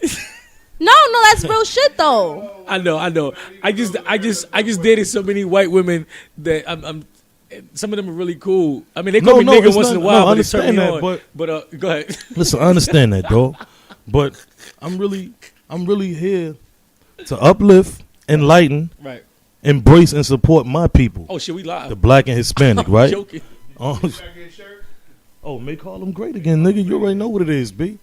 No, that's real shit though. I know. I just dated so many white women that I'm some of them are really cool. I mean, they call me nigga it's once not- in a while, I but they turn understand me that, on. but But go ahead. listen, I understand that, dog. But I'm really here to uplift, enlighten, Right. embrace, and support my people, Oh shit, we live. the black and Hispanic, I'm right? joking. Make Harlem great again, nigga. You already know what it is, B.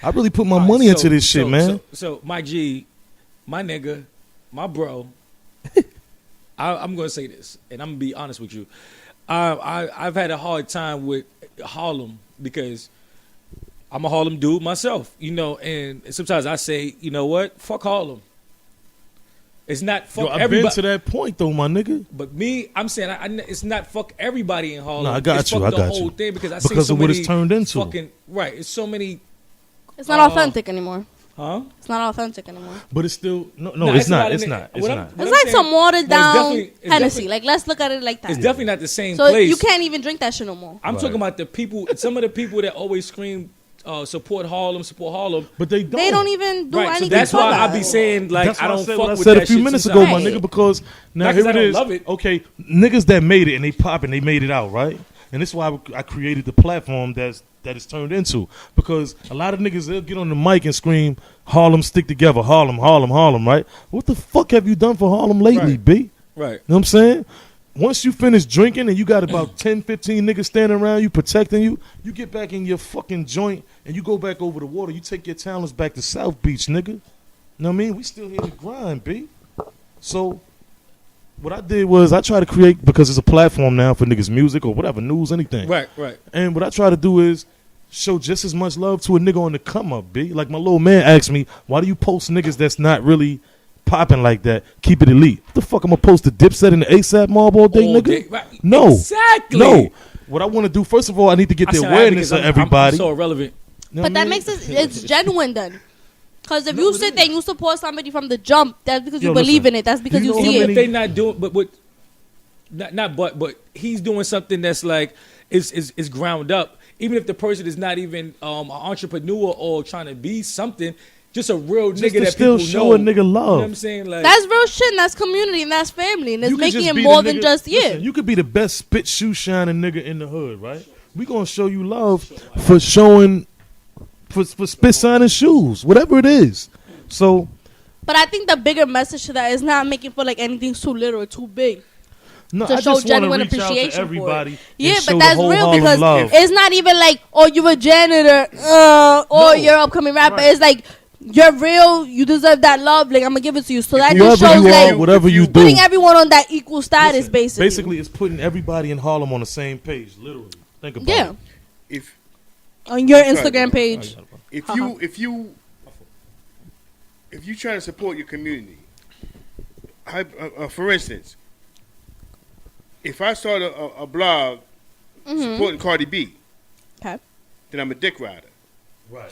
I really put my money into this shit, man. So my G, my nigga, my bro. I'm gonna say this, and I'm gonna be honest with you. I've had a hard time with Harlem because I'm a Harlem dude myself, and sometimes I say, you know what, fuck Harlem. It's not fuck Yo, I've everybody. been to that point though, my nigga. But me, I'm saying it's not fuck everybody in Harlem. No, I got it's you, Fuck I the got whole you. thing because I see Because so of what many it's turned into. Fucking right. It's so many. It's not authentic anymore. Huh? It's not authentic anymore. But it's still no, Nah, it's a not. lot of It's niggas- not. It's what I'm- not. what It's I'm like saying- some watered well, down it's Hennessy. definitely- Like let's look at it like that. It's definitely not the same So place. you can't even drink that shit no more. I'm Right. talking about the people. Some of the people that always scream, support Harlem. But they don't. They don't even do Right. So anything that's for why that. I be saying like That's I why don't said fuck what I with said that a few shit minutes ago, sometimes. my nigga. Because now Not 'cause here I it don't is. love it. Okay, niggas that made it and they pop and they made it out, right? And this is why I created the platform that it's turned into. Because a lot of niggas, they'll get on the mic and scream, Harlem stick together, Harlem, Harlem, Harlem, right? What the fuck have you done for Harlem lately, Right. B? Right. You know what I'm saying? Once you finish drinking and you got about 10, 15 niggas standing around you protecting you, you get back in your fucking joint and you go back over the water. You take your talents back to South Beach, nigga. You know what I mean? We still here to grind, B. So what I did was I try to create, because it's a platform now for niggas' music or whatever, news, anything. Right. Right. And what I try to do is show just as much love to a nigga on the come up, B. Like my little man asked me, why do you post niggas that's not really popping like that? Keep it elite. What the fuck I'm gonna post the Dipset and the ASAP mob all day, All nigga? day, right. No. Exactly. No. What I want to do, first of all, I need to get I the sound happy awareness because of I'm everybody. so irrelevant. You know But what I that mean? makes it's genuine then. Because if No, you it sit is. there and you support somebody from the jump, that's because Yo, you believe listen. in it. That's because Do you you know see how Even it. if they not doing, but he's doing something that's like is ground up. Even if the person is not even an entrepreneur or trying to be something, just a real Just nigga to that still people show know. a nigga You know love. what I'm saying? Like That's real shit, and that's community, and that's family, and it's You could making just it be the more than nigga- just listen, you could be the best spit shoe shining nigga in the hood, right? We gonna show you love for showing for spit shining shoes, whatever it is. So But I think the bigger message to that is not making feel like anything's too little or too big. no, To I show just want to genuine reach out appreciation to for it. everybody. Yeah, and show but the that's whole real Harlem because love. it's not even like, oh, you're a janitor or No. you're an upcoming rapper. Right. It's like you're real, you deserve that love, like I'm gonna give it to you. So that just Whoever shows you are, like whatever you do, putting everyone on that equal status, listen, basically. it's putting everybody in Harlem on the same page. Literally, think about Yeah, it. If on your Sorry, Instagram bro. page. if Uh-huh. you trying to support your community, for instance, if I start a blog supporting Cardi B, Okay. then I'm a dick rider. Right,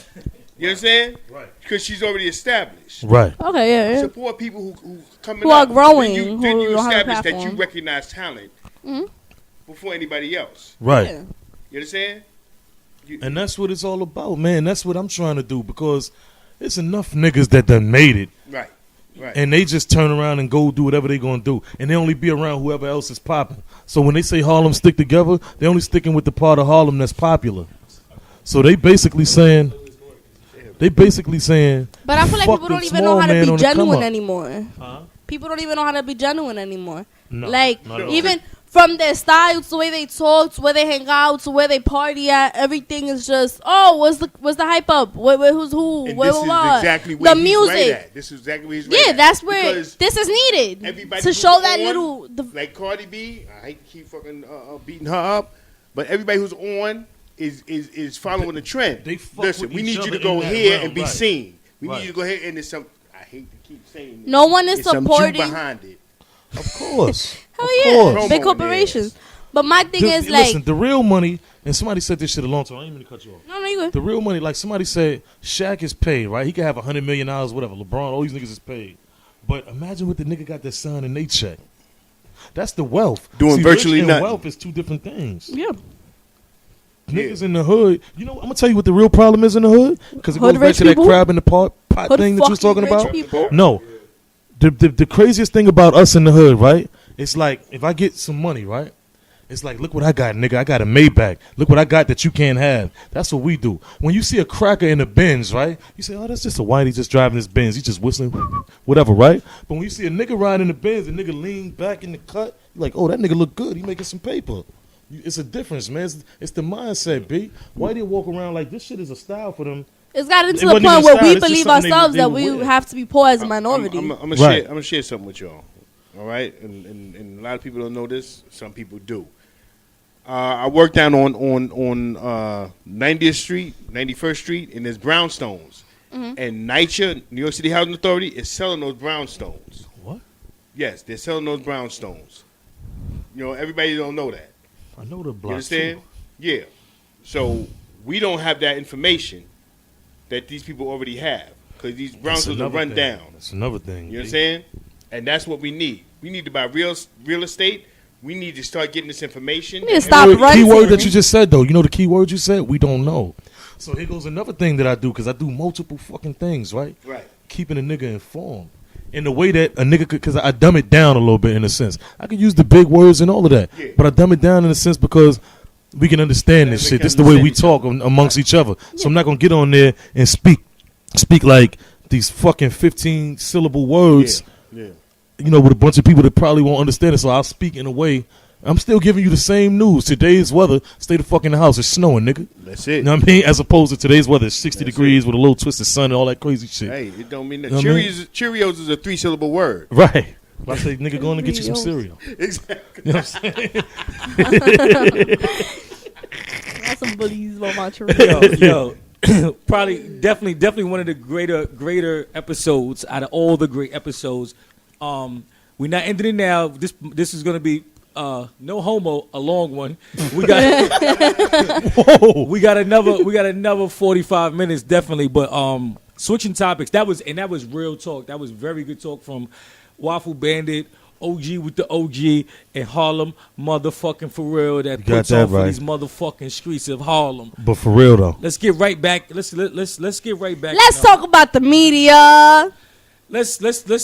You understand? right, Because she's already established. right. Okay, yeah. Support people who coming Who are up. growing, Then who you don't have a establish that you platform. recognize talent Mhm. before anybody else. Right. Yeah. You understand? And that's what it's all about, man. That's what I'm trying to do because it's enough niggas that done made it, Right. Right. and they just turn around and go do whatever they gonna do, and they only be around whoever else is popping. So when they say Harlem stick together, they only sticking with the part of Harlem that's popular. So they basically saying, But I feel like fuck people the don't even know small how to man be on the come genuine up. anymore. People don't even know how to be genuine anymore. No, Like not at all. even from their style to the way they talk, to where they hang out, to where they party at, everything is just what's the hype up? Who's who? And Where, this is what? exactly where The he's music. right at. This is exactly where he's right Yeah, at. that's where Because this is needed everybody to who's show that on, little. like Cardi B, I hate to keep fucking beating her up, but everybody who's on is following the trend. They fuck Listen, with we each need you to other go in that here realm, and be right. seen. We Right. need you to go ahead and there's some. I hate to keep saying this. No one is There's some supporting. Jew behind it. Of course. Hell Of yeah, course. big Promo corporations. theirs. But my thing is Listen, like, the real money, and somebody said this shit a long time. I didn't mean to cut you off. no, you good. The real money, like somebody said, Shaq is paid, right? He could have $100 million, whatever. LeBron, all these niggas is paid. But imagine what the nigga got that son and they check. That's the wealth. Doing See, virtually rich and nothing. wealth is two different things. Yeah, Niggas in the hood, you know, I'm gonna tell you what the real problem is in the hood, because it Hood goes back rich to that people? crab in the pot Hood thing that you was fucking talking rich about. people? No, the craziest thing about us in the hood, right? It's like if I get some money, right? It's like, look what I got, nigga. I got a Maybach. Look what I got that you can't have. That's what we do. When you see a cracker in a Benz, right? You say, oh, that's just a whitey just driving his Benz. He's just whistling, whatever, right? But when you see a nigga riding the Benz, the nigga lean back in the cut, you're like, oh, that nigga look good. He making some paper. It's a difference, man. It's the mindset, B. Why they walk around like this shit is a style for them? it's gotten It to the wasn't even point where style, we it's just believe something ourselves they that would we wear. have to be poor as a minority. I'm gonna Right. share something with y'all. All right, and a lot of people don't know this. Some people do. I work down on 90th Street, 91st Street, and there's brownstones. And NYCHA, New York City Housing Authority, is selling those brownstones. What? Yes, they're selling those brownstones. You know, everybody don't know that. I know the You block. understand? Yeah. So we don't have that information that these people already have because these brownstones are run down. That's another thing. You understand? And that's what we need. We need to buy real estate. We need to start getting this information. We need to stop The running. key word that you just said, though. You know the key word you said? We don't know. So here goes another thing that I do, because I do multiple fucking things, right? Right. Keeping a nigga informed. In the way that a nigga could, because I dumb it down a little bit in a sense. I could use the big words and all of that. Yeah. But I dumb it down in a sense because we can understand this we shit. can This is the way we understand talk amongst each other. So I'm not going to get on there and speak like these fucking 15 syllable words, Yeah. you know, with a bunch of people that probably won't understand it. So I'll speak in a way. I'm still giving you the same news. Today's weather, stay the fuck in the house. It's snowing, nigga. That's it. You know what I mean? As opposed to today's weather, it's 60 That's degrees with a little twisted sun and all that crazy shit. Hey, it don't mean that. You know what I mean? Cheerios is a 3-syllable word. Right. I say, nigga, go on and get you some cereal. Exactly. You know what I'm saying? That's some bullies about my children. Yo, probably, definitely one of the greater episodes out of all the great episodes. We're not ending it now. This is gonna be no homo, a long one. We got we got another 45 minutes definitely. But switching topics. That was real talk. That was very good talk from Waffle Bandit. OG with the OG and Harlem motherfucking for real that You got puts that on for right. these motherfucking streets of Harlem. But for real, though. Let's get right back. Let's get right back. Let's talk about the media. Let's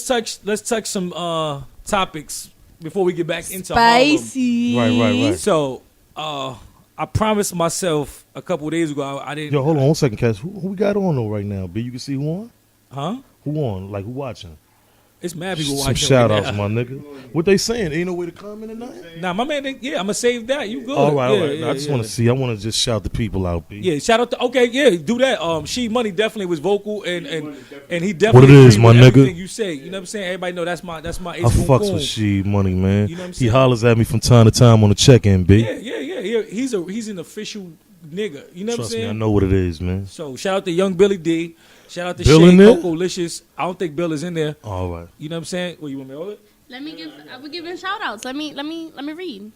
touch some topics before we get back into Spicy. Right. So I promised myself a couple of days ago I didn't. Yo, hold on 1 second, Cass. Who we got on though right now? B, you can see who on? Huh? Who on? Like, who watching? It's mad people Some watching. shout right outs, now. my nigga. What they saying? Ain't no way to comment or nothing? Nah, my man, I'm gonna save that. You good? All right, yeah, all right. Yeah, I just yeah. want to see. I want to just shout the people out, B. Yeah, shout out to do that. She Money definitely was vocal and he definitely What it is, agreed my with nigga? everything you say. You know what I'm saying? Everybody know that's my I Ace Boon fucks Boon. with She Money, man. You know what I'm He saying? hollers at me from time to time on the check-in, B. Yeah. He's an official nigga. You know Trust what I'm me, I saying? know what it is, man. So shout out to Young Billy D. Shout out to Bill Shay in there? Coco Licious. I don't think Bill is in there. All right. You know what I'm saying? What you want me to hold it? We're giving shout outs. Let me read.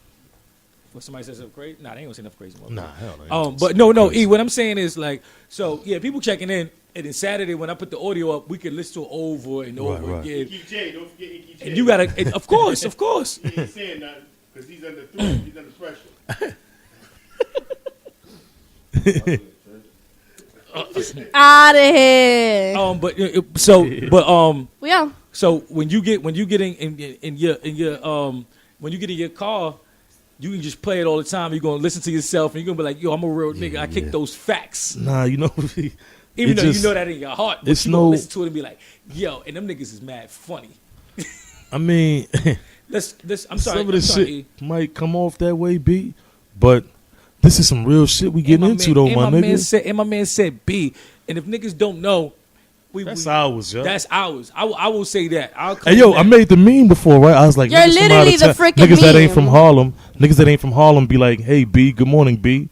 When somebody says something crazy? Nah, they ain't gonna say nothing crazy. Nah, hell no. But no, E. What I'm saying is like, so yeah, people checking in, and then Saturday when I put the audio up, we can listen to it over and over right. again. Keep J, don't forget Icky J. And you gotta, and of course. He ain't saying nothing because he's under threat. He's under pressure. Out of here. Yeah. So when you get in your car, you can just play it all the time. You're gonna listen to yourself, and you're gonna be like, "Yo, I'm a real nigga. I kick those facts." Nah, you know. Even though you know that in your heart, but it's you gonna no- listen to it and be like, "Yo," and them niggas is mad funny. I mean, I'm sorry. some of I'm this sorry, shit E. might come off that way, B. But this is some real shit we getting into, though, my nigga. My man said B. And if niggas don't know, That's ours, yo. That's ours. I will say that. I'll Hey, claim yo, that. I made the meme before, right? I was like, You're niggas from literally out of the town- freaking niggas that ain't meme. from Harlem. Niggas that ain't from Harlem be like, hey, B, good morning, B.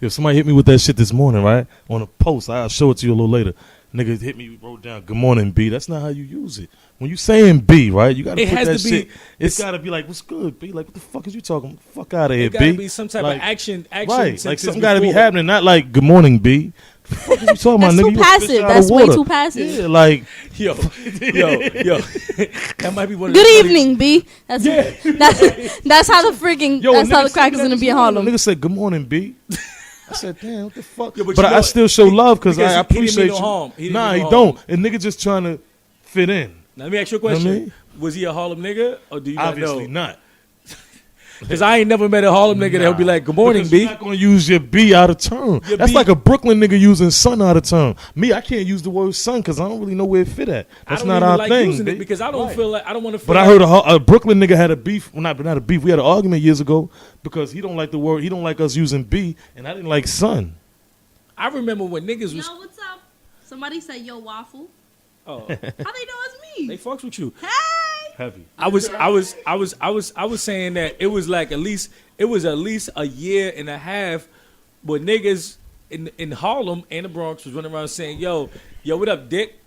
If somebody hit me with that shit this morning, right, on a post, I'll show it to you a little later. Niggas hit me, wrote down, good morning, B. That's not how you use it. When you saying B, right, you got to It put has that to be- shit. It's got to be like, what's good, B? Like, what the fuck is you talking? Fuck out of here, It gotta B. be some type Like, of action. Right, like sentence something got to be before. happening, not like, good morning, B. The fuck is you talking That's about, too nigga? You a fish passive. out of That's way water. too passive. Yeah, like, Yo. That might be one of Good the funny- evening, B. That's how the freaking yo, that's a how nigga the said crackers that gonna this be in morning. Harlem. Nigga said, good morning, B. I said, damn, what the fuck? Yeah, but but you know I what? still show love because Because I he didn't mean appreciate no you. harm. He didn't Nah, mean he no don't. harm. And nigga just trying to fit in. Now, let me ask you a Know what I question. mean? Was he a Harlem nigga, or do you Obviously not know? not. Because I ain't never met a Harlem nigga that'll be like, "Good morning, Because B." You're not gonna use your B out of turn. Your That's B- like a Brooklyn nigga using son out of turn. Me, I can't use the word son because I don't really know where it fit at. I That's don't not even our like thing. using B. it because I don't Right. feel like I don't want to feel. But I heard a Brooklyn nigga had a beef. Well, not a beef. We had an argument years ago because he don't like the word. He don't like us using B, and I didn't like son. I remember when niggas was. Yo, what's up? Somebody said yo waffle. Oh, How they know it's me? they fucks with you. Hey. Heavy. I was saying that it was like at least a year and a half where niggas in Harlem and the Bronx was running around saying, yo, what up, Dick?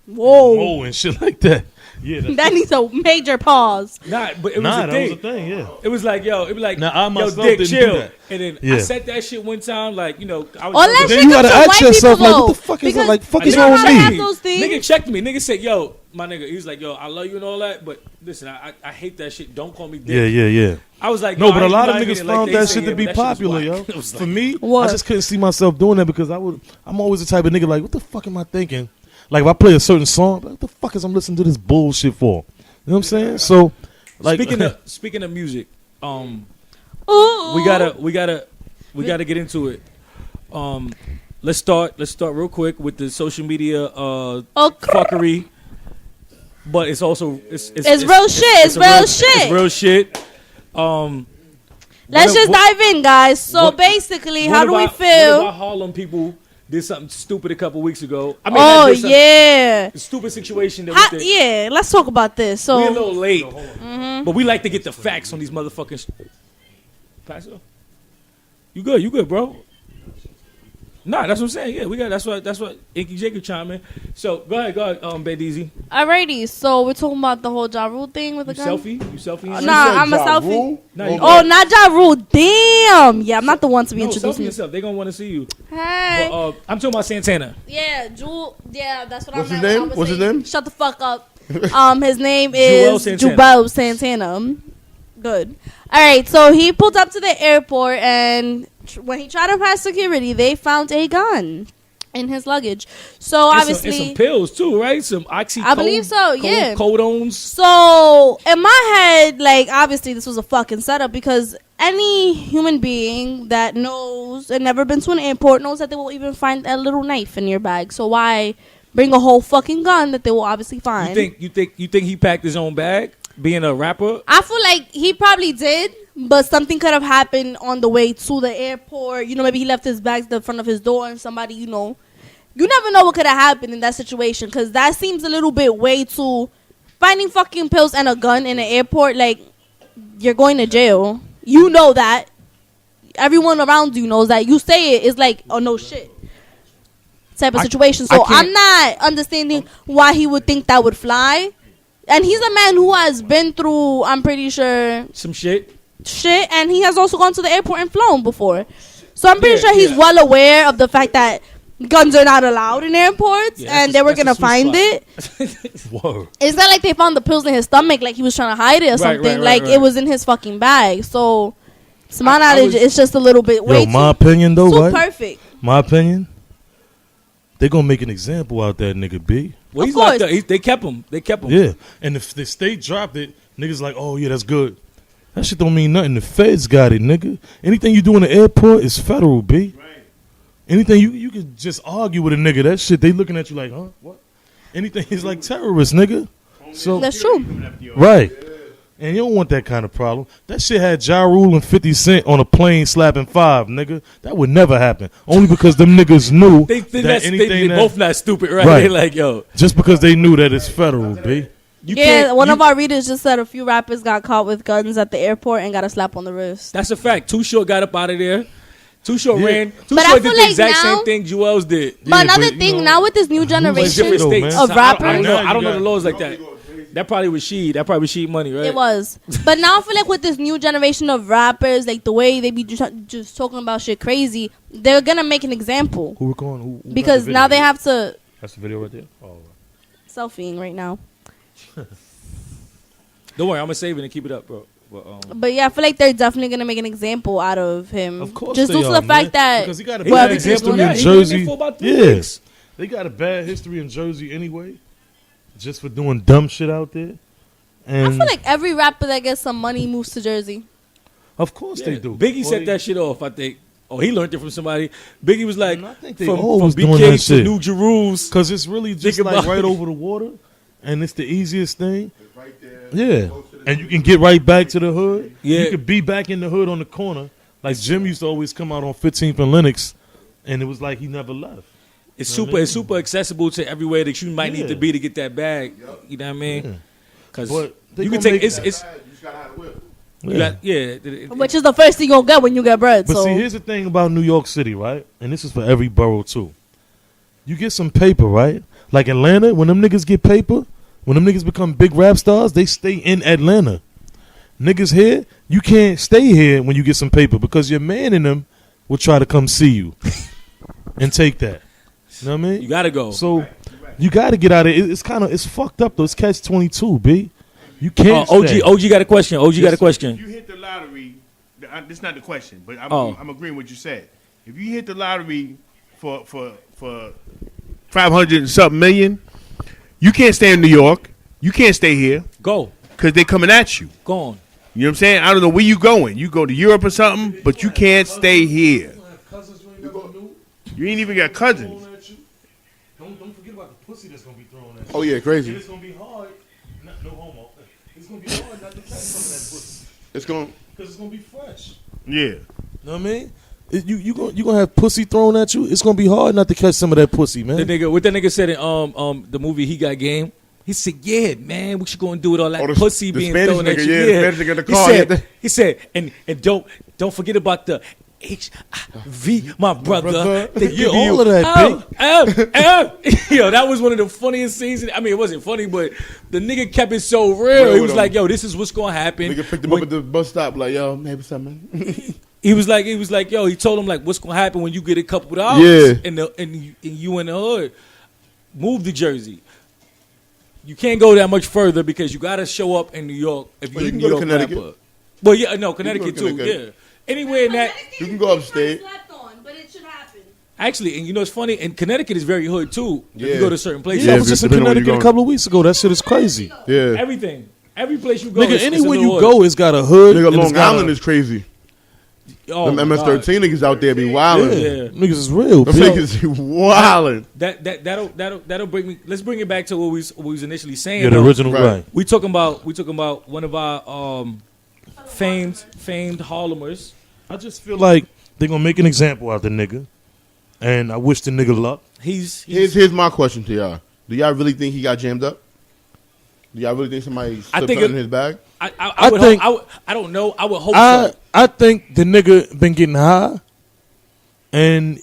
Whoa. Oh, and shit like that. Yeah. That's, That needs a major pause. Nah, but it was nah, a that thing. was a thing. Yeah. It was like, yo, it'd be like, Now, I yo, myself Dick, didn't do chill. that. And then I Yeah. said that shit one time, like, you know, I was All that then shit you comes gotta from ask white yourself, people, like, what though, the fuck is because it? Like, fuck I is you know know wrong how with to me? have those things. Nigga checked me. Nigga said, yo, my nigga, he was like, yo, I love you and all that, but listen, I hate that shit. Don't call me Dick. Yeah. I was like, No, yo, but I a lot of ain't niggas mean it like found they that say shit to it, be but that shit was popular, whack. yo. It was like, For me, What? I just couldn't see myself doing that because I'm always the type of nigga like, what the fuck am I thinking? Like if I play a certain song, like, what the fuck is I'm listening to this bullshit for? You know what I'm saying? So, like, speaking of music, Ooh. we gotta get into it. Let's start real quick with the social media Okay. fuckery. But it's also it's It's real shit. It's real shit. It's real shit. Let's just what- dive in, guys. So what- basically, One how of do we our- One feel? of our Harlem people did something stupid a couple weeks ago. I mean, Oh not did something- yeah. a stupid situation that we did. Yeah. Let's talk about this. We a So little late, but we like to get the facts on these motherfucking. Pass it on. You good, bro? Nah, that's what I'm saying. Yeah, we got. That's what Inky Jacob chime in. So go ahead, Bad Easy. alrighty. So we're talking about the whole Ja Rule thing with the You gun. selfie. Nah, I'm a selfie. Nah, you Oh, not Ja Rule. Damn. Yeah, I'm not the one to be no, introducing selfie this. yourself. They gonna want to see you. Hey. But, I'm talking about Santana. Yeah, Jewel. Yeah, that's what What's I'm his at when I name? was What's his saying, name? Shut the fuck up. His name Jewel is Santana. Jubel Santana. Good. All right, so he pulled up to the airport, and when he tried to pass security, they found a gun in his luggage. So And obviously, some pills too, right? Some oxy. I believe so, yeah. Codones. so in my head, like obviously this was a fucking setup because any human being that knows and never been to an airport knows that they will even find a little knife in your bag. So why bring a whole fucking gun that they will obviously find. You think he packed his own bag, being a rapper? I feel like he probably did, but something could have happened on the way to the airport. You know, maybe he left his bags at the front of his door and somebody, you know. You never know what could have happened in that situation because that seems a little bit way too... Finding fucking pills and a gun in an airport, like, you're going to jail. You know that. Everyone around you knows that. You say it's like, oh, no shit. Type of situation. So I'm not understanding why he would think that would fly. And he's a man who has been through, I'm pretty sure... Some shit. And he has also gone to the airport and flown before. So I'm pretty sure he's well aware of the fact that guns are not allowed in airports, and they were going to find it. Whoa. It's not like they found the pills in his stomach like he was trying to hide it or something. It was in his fucking bag. So, to my knowledge, it's just a little bit way my opinion, though, too right? perfect. My opinion, they going to make an example out that nigga, B. Well, he's locked up. They kept him. Yeah, and if the state dropped it, niggas like, oh, yeah, that's good. That shit don't mean nothing. The feds got it, nigga. Anything you do in the airport is federal, B. Right. Anything you can just argue with a nigga. That shit, they looking at you like, huh? What? Anything is like terrorists, nigga. So that's true. Right. And you don't want that kind of problem. That shit had Ja Rule and 50 Cent on a plane slapping 5, nigga. That would never happen. Only because them niggas knew they both not stupid, right? Right. They like, yo. Just because they knew that it's federal, B. One of our readers just said a few rappers got caught with guns at the airport and got a slap on the wrist. That's a fact. Too Short got up out of there. Too Short ran. Too But Short I feel did the like exact now- same thing Jewels did. But another thing, now with this new generation Different states. of I rappers, don't know the laws like that. That probably was Sheed. That probably was Sheed Money, right? it was. But now I feel like with this new generation of rappers, like the way they be just talking about shit crazy, they're gonna make an example. Who recording? Who got Because the now video? they have to That's the video right there? Oh. selfieing right now. Don't worry, I'm gonna save it and keep it up, bro. But yeah, I feel like they're definitely gonna make an example out of him. Of course just they due to are, the fact man. that Because he got a well, bad history in He been Jersey. there for about 3 Yeah. weeks. They got a bad history in Jersey anyway. Just for doing dumb shit out there. And I feel like every rapper that gets some money moves to Jersey. of course Yeah. they do. Biggie Or set they- that shit off, I think. Oh, he learned it from somebody. Biggie was like, I think they from always doing BK that to shit. New Jerusalem. Cause it's really just Think like about right it. over the water, and it's the easiest thing. Yeah, and you can get right back to the hood. Yeah. You could be back in the hood on the corner. Like Jim used to always come out on 15th and Lenox, and it was like he never left. It's You know what I super. mean? It's super accessible to everywhere that you might need Yeah. to be to get that bag. You know what I mean? Because But they you can gonna take make- it's You just gotta have a whip. you got Which is the first thing you'll get when you get bread. But so see, here's the thing about New York City, right? And this is for every borough too. You get some paper, right? Like Atlanta, when them niggas get paper, when them niggas become big rap stars, they stay in Atlanta. Niggas here, you can't stay here when you get some paper because your man in them will try to come see you and take that. You know what I mean? you gotta go. So you got to get out of it. It's fucked up though. It's catch-22, B. You can't. stay. OG got a question. OG got a If question. you hit the lottery, this is not the question, but Oh. I'm agreeing with what you said. If you hit the lottery for 500 and something million, you can't stay in New York. You can't stay here Go. because they're coming at you. Go on. You know what I'm saying? I don't know where you going. You go to Europe or something, but you can't stay here. You ain't even got cousins. Don't forget about the pussy that's gonna be thrown at you. Oh yeah, crazy. It's gonna be hard. No homo. It's gonna be hard not to catch some of that pussy It's going. because it's gonna be fresh. Yeah. You know what I mean? You gonna have pussy thrown at you. It's gonna be hard not to catch some of that pussy, man. The nigga, what that nigga said in the movie He Got Game. He said, "Yeah, man, what you gonna do with all that Oh, the- pussy the being Spanish thrown at nigga, you?" yeah, the Spanish nigga in the car, He said, yeah. he said, and don't forget about the HIV, my brother. Yeah, all of that, Yo, that was one of the funniest scenes. I mean, it wasn't funny, but the nigga kept it so real. He with was him. like, "Yo, this is what's gonna happen." Nigga picked him when- up at the bus stop, like, yo, maybe something. He was like, yo, he told him like, what's gonna happen when you get a couple dollars Yeah. and you in the hood, move to Jersey. You can't go that much further because you gotta show up in New York if Well, you're you a can New go to York Connecticut. rapper. Well, yeah, no, can Connecticut go too. to Connecticut. Yeah, anywhere in that. You can go upstate. but it should happen. Actually, and you know it's funny, and Connecticut is very hood too. If you Yeah. go to certain places, Yeah, I Yeah, was just in depending on where you Connecticut a going. couple of weeks ago. That shit is crazy. Yeah. everything, every place you go, Nigga, it's a anywhere little you hood. go, it's got a hood. Nigga, and it's Long got Island a- is crazy. Oh, Them my MS-13 niggas out there be Yeah, wilding. Yeah. niggas is real. Them B. niggas be wilding. That'll bring me. Let's bring it back to what we was initially saying. Yeah, the though. original Right. right. We talking about one of our famed Harlemers. I just feel like they're gonna make an example out the nigga, and I wish the nigga luck. Here's my question to y'all. Do y'all really think he got jammed up? Do y'all really think somebody slipped think something it- in his bag? I would think- hope, I don't know. I would hope I so. I think the nigga been getting high, and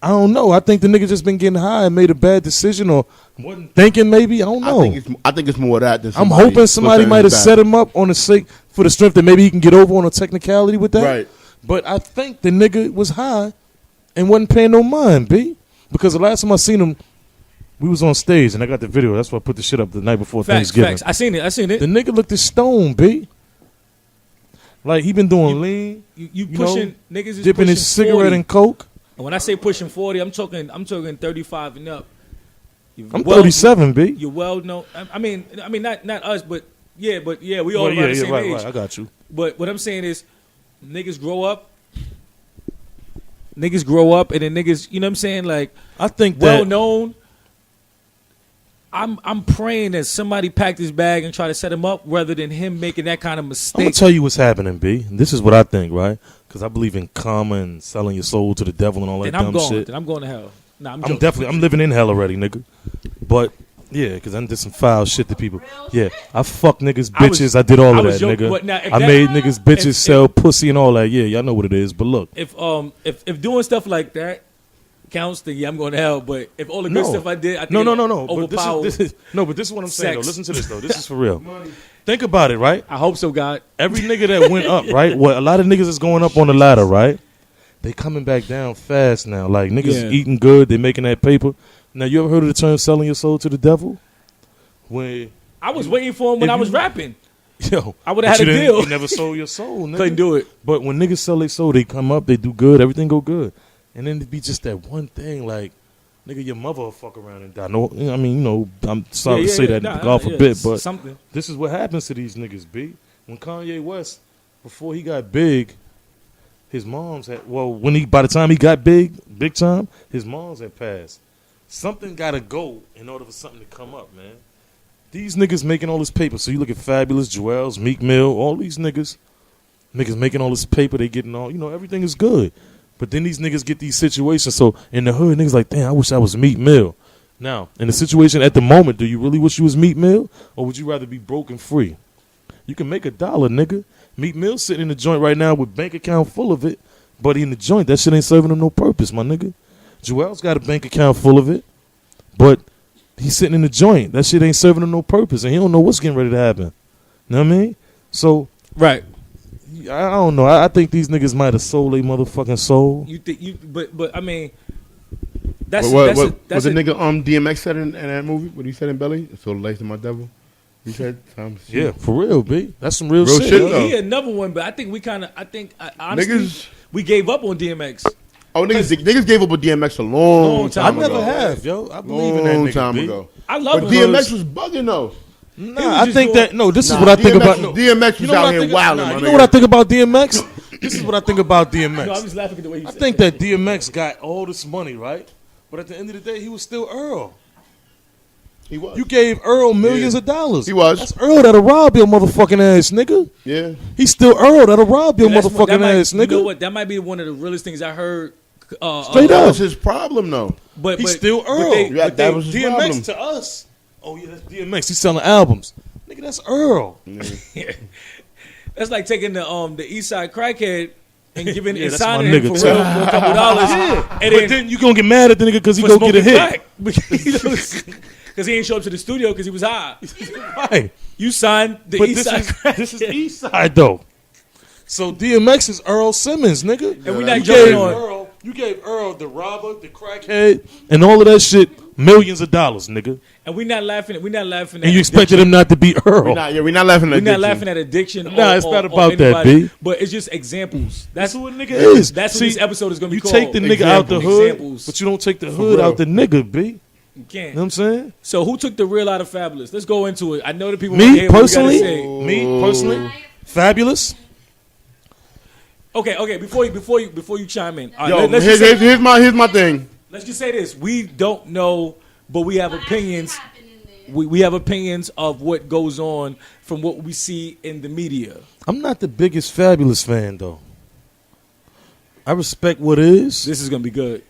I don't know. I think the nigga just been getting high and made a bad decision or wasn't thinking maybe. I don't know. I think it's more of that than I'm somebody hoping somebody slipped might in have his set bag. him up on the sake for the strength that maybe he can get over on a technicality with that. Right. But I think the nigga was high and wasn't paying no mind, B. Because the last time I seen him, we was on stage and I got the video. That's why I put the shit up the night before Thanksgiving. Facts. I seen it. The nigga looked as stone, B. Like he been doing lean, You know, pushing niggas is dipping his pushing cigarette 40. in coke. And when I say pushing 40, I'm talking 35 and up. I'm 37, B. You're well known. I mean, not us, but yeah, we all Well, around the same age. right. I got you. But what I'm saying is, niggas grow up, and then niggas, you know what I'm saying? Like, I think well that known. I'm praying that somebody packed his bag and try to set him up, rather than him making that kind of I'm mistake. gonna tell you what's happening, B. This is what I think, right? Because I believe in karma and selling your soul to the devil and all that then I'm dumb going. shit. Then I'm going to hell. Nah, I'm I'm joking. I'm living in hell already, nigga. But yeah, because I did some foul shit to people. Yeah, I fucked niggas, I was- bitches. I did all I of was that, joking, nigga. but now, if I that- made niggas, bitches if- sell pussy and all that. Yeah, y'all know what it is. But look, If doing stuff like that counts, then yeah, I'm going to hell. But if all the good stuff I did, I think no. But overpowered. this is no. But this is what I'm saying. Though. sex. Listen to this though. This is for real. Think about it, right? I hope so, God. Every nigga that went up, right? What a lot of niggas is going up on the ladder, right? They coming back down fast now. Like niggas Yeah. eating good. They making that paper. Now you ever heard of the term selling your soul to the devil? When I was waiting for him when if I was you- rapping. yo, I would've had but a you didn't- deal. You never sold your soul. Nigga. Couldn't do it. But when niggas sell their soul, they come up, they do good, everything go good, and then it be just that one thing, like nigga, your mother will fuck around and die. No, I mean, you know, I'm sorry to say that, God forbid, but something. this is what happens to these niggas. B. When Kanye West, before he got big, his mom's had by the time he got big time, his mom's had passed. Something gotta go in order for something to come up, man. These niggas making all this paper. So you look at Fabulous, Joel's, Meek Mill, all these niggas making all this paper. They getting all, everything is good. But then these niggas get these situations. So in the hood, niggas like, damn, I wish I was Meek Mill. Now, in the situation at the moment, do you really wish you was Meek Mill? Or would you rather be broke and free? You can make $1, nigga. Meek Mill sitting in the joint right now with bank account full of it. But he in the joint, that shit ain't serving him no purpose, my nigga. Joel's got a bank account full of it. But he's sitting in the joint. That shit ain't serving him no purpose. And he don't know what's getting ready to happen. You know what I mean? So, Right. I don't know. I think these niggas might have sold their motherfucking soul. You think you? But I mean, that's What that's the a- nigga DMX said in that movie? What he said in Belly? So life to my devil. He said, Yeah, for real, B. That's some real, Real shit. shit, yo. though. He another one, but I think honestly, Niggas- we gave up on DMX. Oh, niggas gave up with DMX a long Long I time ago. never have, yo. I believe in that Long nigga, time B. ago. I love But him. DMX was bugging though. Nah, I just think doing- that this is Nah, what I think DMX about. was- DMX was what out I here think- wilding, nah, my you know nigga. what I think about DMX? This is what I think about DMX. No, I'm just laughing at the way you I said think that DMX got all this money, right? But at the end of the day, he was still Earl. He was. You gave Earl millions Yeah. of dollars. He was. That's Earl that'll rob your motherfucking ass, nigga. Yeah. He's still Earl that'll rob your That motherfucking might- ass, You know nigga. what? That might be one of the realest things I heard. Straight That up. was his problem though. But He's still Earl. Yeah, that was his DMX problem. to us. Oh yeah, that's DMX. He's selling albums. Nigga, that's Earl. that's like taking the East Side crackhead and giving Yeah, and that's my signing him nigga, for too. real for a couple dollars. And But then you gonna get mad at the nigga because he for go get a smoking hit. crack. Because he ain't show up to the studio because he was high. Right. You signed the But East Side crackhead. this is East Side though. So DMX is Earl Simmons, nigga. And we You not gave joking on. Earl, you gave Earl the robber, the crackhead, and all of that shit millions of dollars, nigga. And we not laughing. We not laughing. And you expected him not to be Earl. We're not laughing at We're not addiction. laughing at addiction. Nah, it's not about that, anybody, B. But it's just examples. That's what a nigga is. That's See, what this episode is going to be You called. take the nigga out the hood, Examples. but you don't take the hood real. out the nigga, B. You You can't. know what I'm saying? So who took the real out of Fabulous? Let's go into it. I know the people. wanna Me hear what we gotta personally, say. me personally, Fabulous. Okay. Before you chime in, all right, Yo, let's just say- here's my thing. let's just say this: we don't know, but we have opinions. We have opinions of what goes on from what we see in the media. I'm not the biggest Fabulous fan though. I respect what is, This is gonna be good.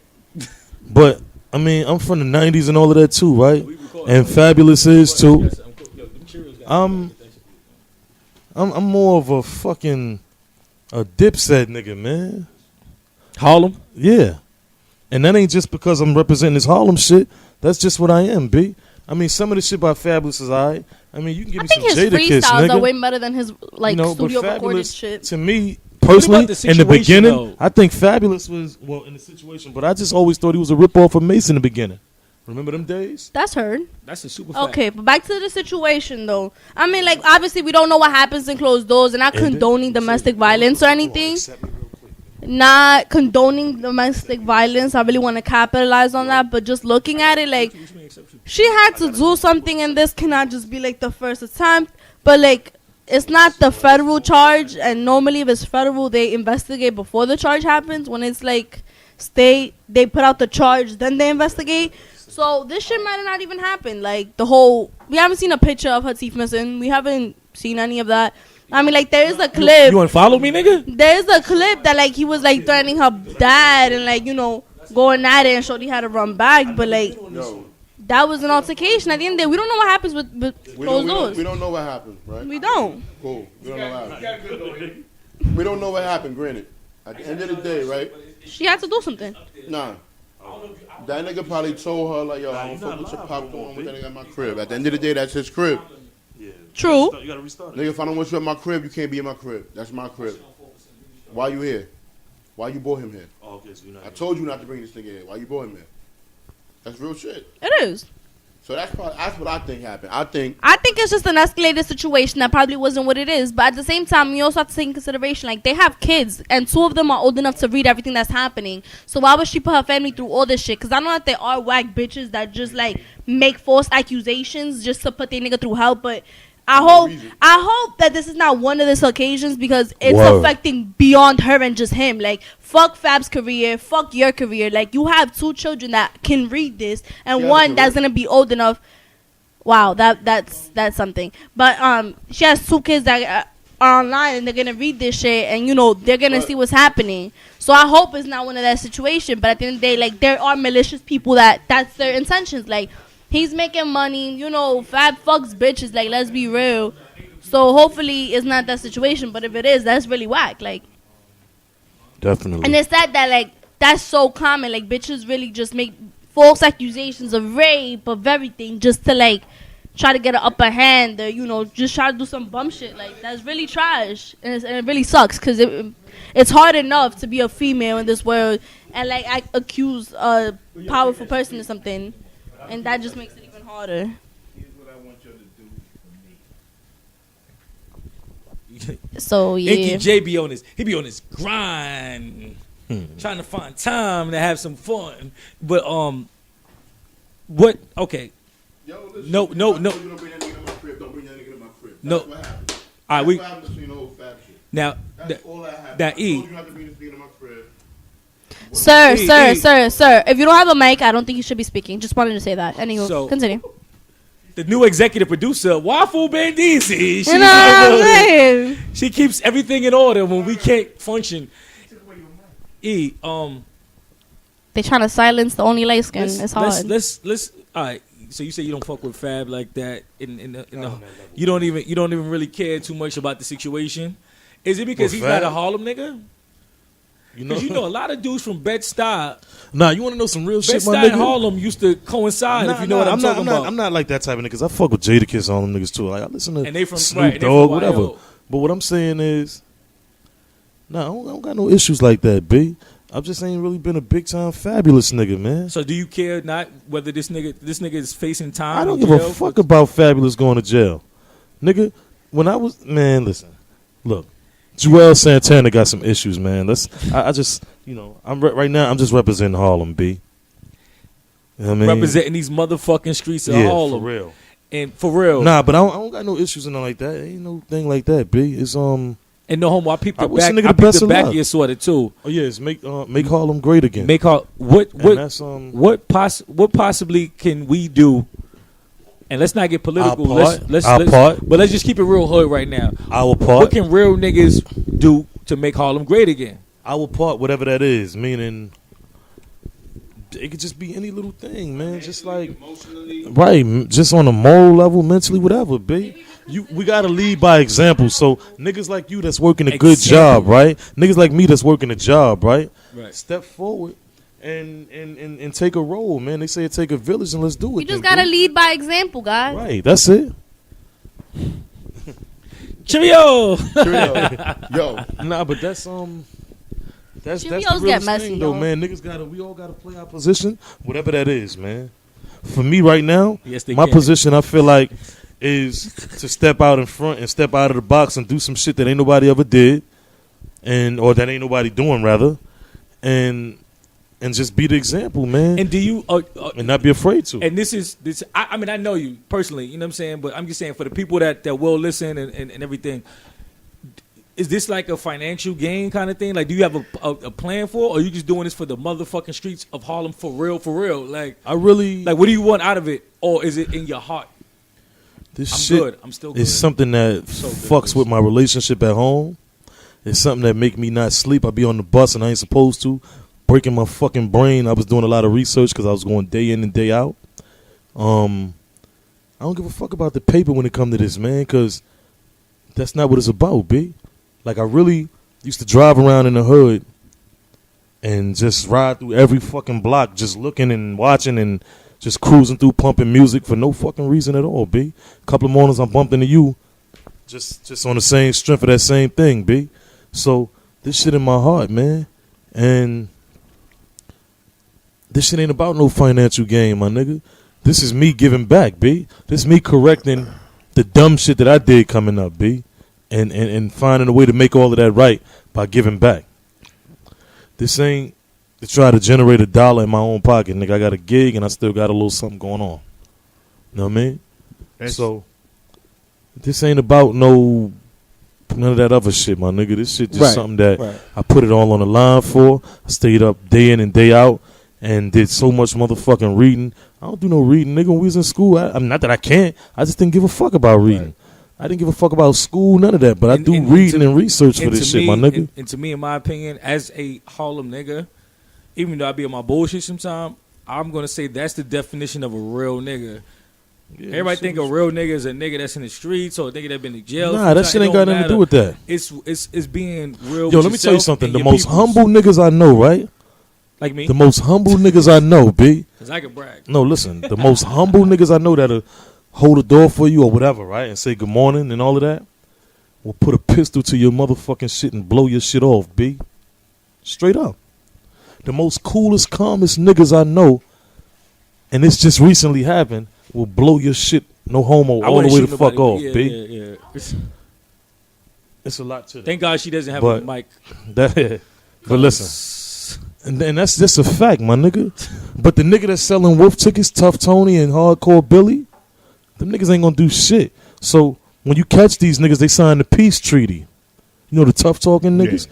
but I mean, I'm from the '90s and all of that too, right? And Fabulous is too. I'm more of a fucking a Dipset nigga, man. Harlem. Yeah, and that ain't just because I'm representing this Harlem shit. That's just what I am, B. I mean, some of the shit by Fabulous is alright. I mean, you can give I me think some his Jadakiss, freestyles nigga. are way better than his like You know, but studio recorded Fabulous, shit. to me personally, the in the situation, beginning, though? I think Fabulous was in the situation, but I just always thought he was a ripoff of Mace in the beginning. Remember them days? That's heard. That's a super fact. Okay, but back to the situation though. I mean, like obviously we don't know what happens in closed doors, and not condoning domestic violence or anything. Not condoning domestic violence. I really want to capitalize on that, but just looking at it, like she had to do something, and this cannot just be like the first attempt. But like, it's not the federal charge, and normally if it's federal, they investigate before the charge happens. When it's like state, they put out the charge, then they investigate. So this shit might not even happen. Like we haven't seen a picture of her teeth missing. We haven't seen any of that. I mean, like there is a clip. You want to follow me, nigga? There's a clip that like he was like threatening her dad and like going at it, and Shorty had to run back. But like that was an altercation. At the end of the day, we don't know what happens with closed doors. We don't know what happened, right? We don't. Cool. We don't know what happened. We don't know what happened, granted. At the end of the day, right? She had to do something. Nah. That nigga probably told her, like, yo, I don't fuck with your popcorn with that nigga at my crib. At the end of the day, that's his crib. True. You gotta restart. Nigga, if I don't want you at my crib, you can't be in my crib. That's my crib. Why you here? Why you brought him here? Oh, okay, so you're not I told you not to bring this nigga here. Why you brought him here? That's real shit. It is. So that's what I think happened. I think it's just an escalated situation that probably wasn't what it is. But at the same time, you also have to take in consideration, like, they have kids, and 2 of them are old enough to read everything that's happening. So why would she put her family through all this shit? Because I know that there are whack bitches that just, like, make false accusations just to put their nigga through hell. But I hope that this is not one of those occasions, because it's Word. affecting beyond her and just him. Like, fuck Fab's career, fuck your career. Like, you have 2 children that can read this, and Yeah, one that's correct. gonna be old enough. Wow, that's something. But she has 2 kids that are online, and they're gonna read this shit, and they're gonna But- see what's happening. So I hope it's not one of that situation. But at the end of the day, like, there are malicious people that's their intentions. Like, he's making money, Fab fucks bitches, like, let's be real. So hopefully it's not that situation, but if it is, that's really whack. Like, Definitely. and it's sad that, like, that's so common. Like, bitches really just make false accusations of rape, of everything, just to, like, try to get an upper hand, or, just try to do some bum shit. Like, that's really trash. And it really sucks, because it's hard enough to be a female in this world and, like, accuse a powerful person or something. And that just makes it even harder. Here's what I want you to do. So, Inky yeah. J be on his. He be on his grind, trying to find time to have some fun. But what? Okay. Yo, listen, No. I told you don't bring that nigga to my crib. Don't bring that nigga to my crib. No. That's what happened. All right, That's we what happened between the whole Fab shit. now. That's all that happened. that I E. told you not to bring this nigga to my crib. Sir, Hey, sir, hey. sir, sir. If you don't have a mic, I don't think you should be speaking. Just wanted to say that. Anywho, So- continue. The new executive producer, Waffle Bandisi. You know what I'm saying? She keeps everything in order when we can't function. E, They trying to silence the only light skin. It's hard. let's. All right. So you say you don't fuck with Fab like that. You don't even really care too much about the situation. Is it because With he's not a Fab? Harlem nigga? You know, Because a lot of dudes from Bed-Stuy, nah, you want to know some real shit, my Bed-Stuy and nigga? Harlem used to coincide. if you know what I'm talking about. I'm not like that type of nigga, because I fuck with Jadakiss on them niggas too. Like, I listen to And they from- Snoop right, they Dogg, from whatever. YO. But what I'm saying is, nah, I don't got no issues like that, B. I just ain't really been a big time Fabulous nigga, man. So do you care not whether this nigga is facing time? I don't in give a jail? fuck about Fabulous going to jail, nigga. When I was, man, listen, look, Joel Santana got some issues, man. I just, right now I'm just representing Harlem, B. You know what I mean? Representing these motherfucking streets of yeah, Harlem. for real. And for real. Nah, but I don't got no issues and nothing like that. Ain't no thing like that, B. It's And And no homo, I peeped I the wish a back. nigga I the peeped best the of back luck. of your sweater too. Oh yeah, it's make Harlem great again. Make all what And that's, what possibly can we do? And let's not get political. Our part. Let's Our part. but let's just keep it real hood right now. Our What part, can real niggas do to make Harlem great again? our part, whatever that is, meaning it could just be any little thing, man. Just like right, just on a moral level, mentally, whatever, B. We gotta lead by example. So niggas like you that's working a good job, right? Niggas like me that's working a job, right? Right. Step forward and take a role, man. They say it take a village, and let's do it. You just then, gotta B. lead by example, guys. Right, that's it. Cheerio. Yo, Nah, but that's that's the Cheerios get realest messy, thing, though, yo. man. We all gotta play our position, whatever that is, man. For me right now, Yes, they my can. position I feel like is to step out in front and step out of the box and do some shit that ain't nobody ever did, or that ain't nobody doing rather, and just be the example, man, And do you? and not be afraid to. And this is this. I mean, I know you personally. You know what I'm saying. But I'm just saying for the people that will listen and everything. Is this like a financial gain kind of thing? Like, do you have a plan for, it, or are you just doing this for the motherfucking streets of Harlem for real? Like, I really what do you want out of it, or is it in your heart? this I'm shit good. I'm still good. is something that So good, fucks Chris. with my relationship at home. It's something that make me not sleep. I be on the bus and I ain't supposed to, breaking my fucking brain. I was doing a lot of research because I was going day in and day out. I don't give a fuck about the paper when it come to this, man, because that's not what it's about, B. Like, I really used to drive around in the hood and just ride through every fucking block, just looking and watching and just cruising through, pumping music for no fucking reason at all, B. A couple of mornings I bumped into you, just on the same strength of that same thing, B. So this shit in my heart, man, and this shit ain't about no financial gain, my nigga. This is me giving back, B. This is me correcting the dumb shit that I did coming up, B. And finding a way to make all of that right by giving back. This ain't to try to generate $1 in my own pocket, nigga. I got a gig and I still got a little something going on. You know what I mean? So this ain't about none of that other shit, my nigga. This shit just Right, something that right. I put it all on the line for. I stayed up day in and day out and did so much motherfucking reading. I don't do no reading, nigga. When we was in school, I'm not that I can't. I just didn't give a fuck about reading. Right. I didn't give a fuck about school, none of that. But I do And reading to- and research for and this to shit, me, my nigga. And to me, in my opinion, as a Harlem nigga, even though I be on my bullshit sometimes, I'm gonna say that's the definition of a real nigga. Yeah, Everybody shit think a real nigga is a nigga that's in the streets or a nigga that been in jail. Nah, that sometimes. shit It ain't don't got nothing to do matter. with that. It's being real. Yo, with let me tell you yourself something. and The your most peoples. humble niggas I know, right? like me, The most humble niggas I know, B. because I can brag. No, listen. The most humble niggas I know that'll hold a door for you or whatever, right? And say good morning and all of that. Will put a pistol to your motherfucking shit and blow your shit off, B. Straight up. The most coolest, calmest niggas I know, and this just recently happened, will blow your shit, no homo, I all the wouldn't way shoot the fuck nobody, off, but B. Yeah. It's a lot to that. Thank God she doesn't have But- a mic. But listen. And that's just a fact, my nigga. But the nigga that's selling wolf tickets, Tough Tony and Hardcore Billy, them niggas ain't gonna do shit. So when you catch these niggas, they sign the peace treaty. You know the tough talking niggas?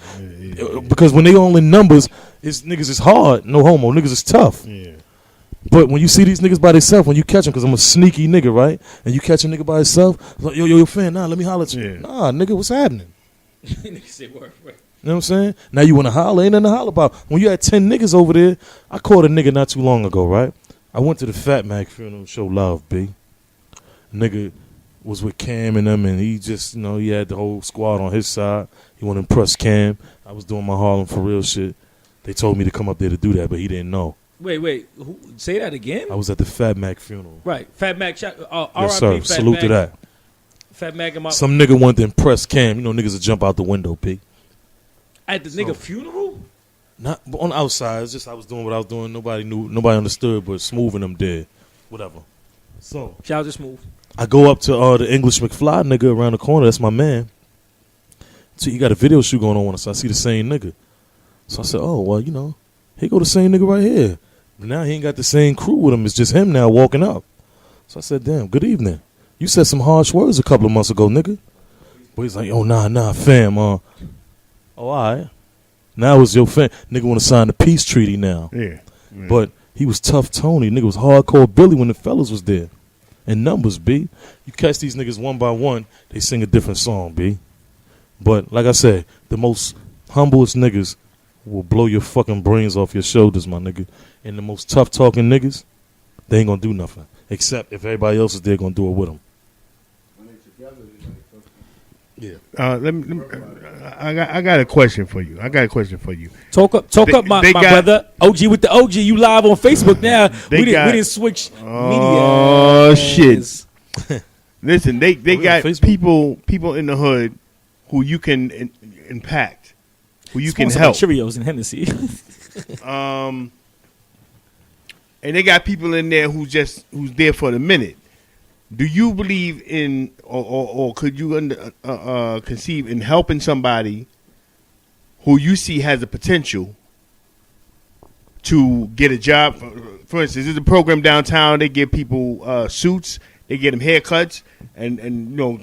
Because when they all in numbers, it's niggas is hard, no homo. Niggas is tough. Yeah. But when you see these niggas by themselves, when you catch them, because I'm a sneaky nigga, right? And you catch a nigga by himself, like, yo, fan, nah, let me holler at you. Yeah. Nah, nigga, what's happening? Nigga said word, right. You know what I'm saying? Now you want to holler, ain't nothing to holler about. When you had 10 niggas over there, I called a nigga not too long ago, right? I went to the Fat Mac funeral, show love, B. Nigga was with Cam and them, and he just, you know, he had the whole squad on his side. He wanted to impress Cam. I was doing my Harlem for real shit. They told me to come up there to do that, but he didn't know. Wait. Say that again. I was at the Fat Mac funeral. Right, Fat Mac. Yes, R.I.P. sir. Fat Salute Mac. to that. Fat Mac and my Some nigga wanted to impress Cam. You know, niggas will jump out the window, P. at the nigga funeral. Not on the outside. It's just I was doing what I was doing. Nobody knew. Nobody understood, but Smooth and them did. Whatever. So Shout out to Smooth. I go up to the English McFly nigga around the corner. That's my man. See, he got a video shoot going on, so I see the same nigga. So I said, oh, well, you know, here go the same nigga right here. But now he ain't got the same crew with him. It's just him now walking up. So I said, damn, good evening. You said some harsh words a couple of months ago, nigga. But he's like, oh, nah, fam. Oh, all right. Now it's your fam. Nigga want to sign the peace treaty now. Yeah. But he was tough Tony. Nigga was hardcore Billy when the fellas was there. And numbers, B. You catch these niggas one by one, they sing a different song, B. But like I said, the most humblest niggas will blow your fucking brains off your shoulders, my nigga. And the most tough talking niggas, they ain't gonna do nothing. Except if everybody else is there gonna do it with them. Yeah. I got a question for you. Talk up, my brother. OG with the OG. You live on Facebook now. We didn't switch media. Oh shit! Listen, they got Facebook? people in the hood who you can impact, who you can Sponsored by help. Cheerios and Hennessy. And they got people in there who's there for the minute. Do you believe in, or could you conceive in helping somebody who you see has the potential to get a job? For instance, there's a program downtown. They give people suits, they get them haircuts, and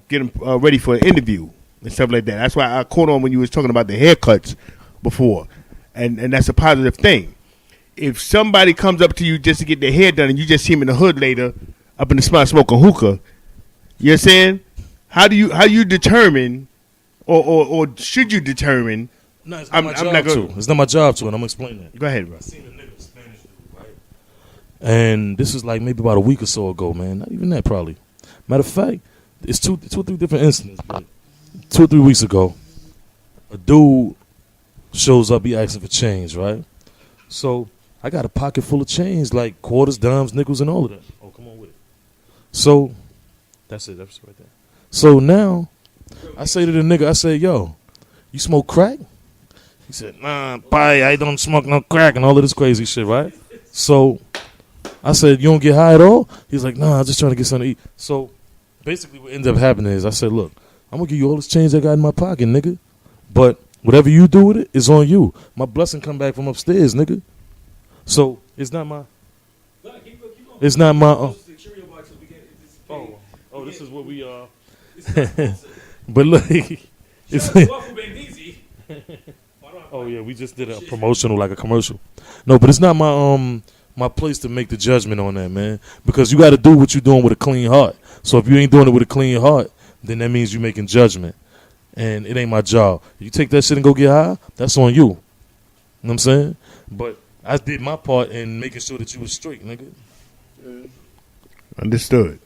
get them ready for an interview and stuff like that. That's why I caught on when you was talking about the haircuts before, and that's a positive thing. If somebody comes up to you just to get their hair done, and you just see them in the hood later, up in the spot smoking hookah, you know what I'm saying? How do you determine, or should you determine? No, it's not my job to. It's not my job to, and I'm gonna explain that. Go ahead, bro. I seen a nigga, Spanish dude, right? And this is like maybe about a week or so ago, man. Not even that, probably. Matter of fact, it's two or three different incidents. But 2 or 3 weeks ago, a dude shows up. He asking for change, right? So I got a pocket full of change, like quarters, dimes, nickels, and all of that. Oh, come on with it. So that's it. That's right there. So now I say to the nigga, I say, yo, you smoke crack? He said, nah, bye, I don't smoke no crack and all of this crazy shit, right? So I said, you don't get high at all? He's like, nah, I'm just trying to get something to eat. So basically what ended up happening is I said, look, I'm going to give you all this change I got in my pocket, nigga. But whatever you do with it, it's on you. My blessing come back from upstairs, nigga. So it's not my... It's not my... Oh, this is what we are. But look, it's, oh yeah, we just did a promotional, like a commercial. No, but it's not my place to make the judgment on that, man. Because you got to do what you're doing with a clean heart. So if you ain't doing it with a clean heart, then that means you're making judgment, and it ain't my job. If you take that shit and go get high, that's on you. You know what I'm saying? But I did my part in making sure that you was straight, nigga. Understood.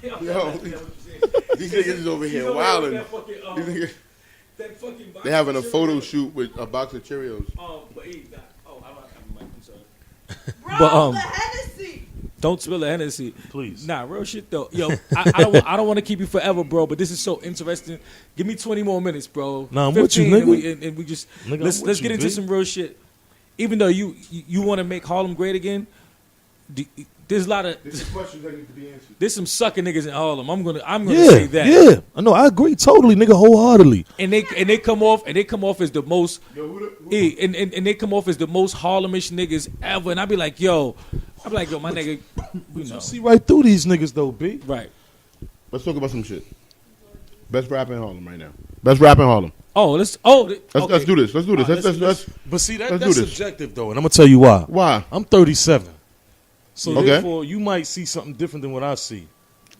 Yo, these niggas is over here wilding. They having a photo shoot with a box of Cheerios. But the Hennessy. don't spill the Hennessy, Please. Nah, real shit though. Yo, I don't want to keep you forever, bro. But this is so interesting. Give me 20 more minutes, bro. Nah, I'm with you, 15, nigga. and we just Nigga, let's I'm with get you, into B. some real shit. Even though you want to make Harlem great again, there's a lot of Questions that need to be answered. there's some sucker niggas in Harlem. I'm gonna Yeah, say that. yeah. I know. I agree totally, nigga, wholeheartedly. And they come off as the most and they come off as the most Harlemish niggas ever. And I be like, yo, my nigga, you know, See right through these niggas though, B. right? Let's talk about some shit. Best rap in Harlem right now. Best rap in Harlem. Oh, let's do this. Let's do this. Let's But see, Let's do that's this. subjective though, and I'm gonna tell you why. Why? I'm 37, so Okay. therefore you might see something different than what I see.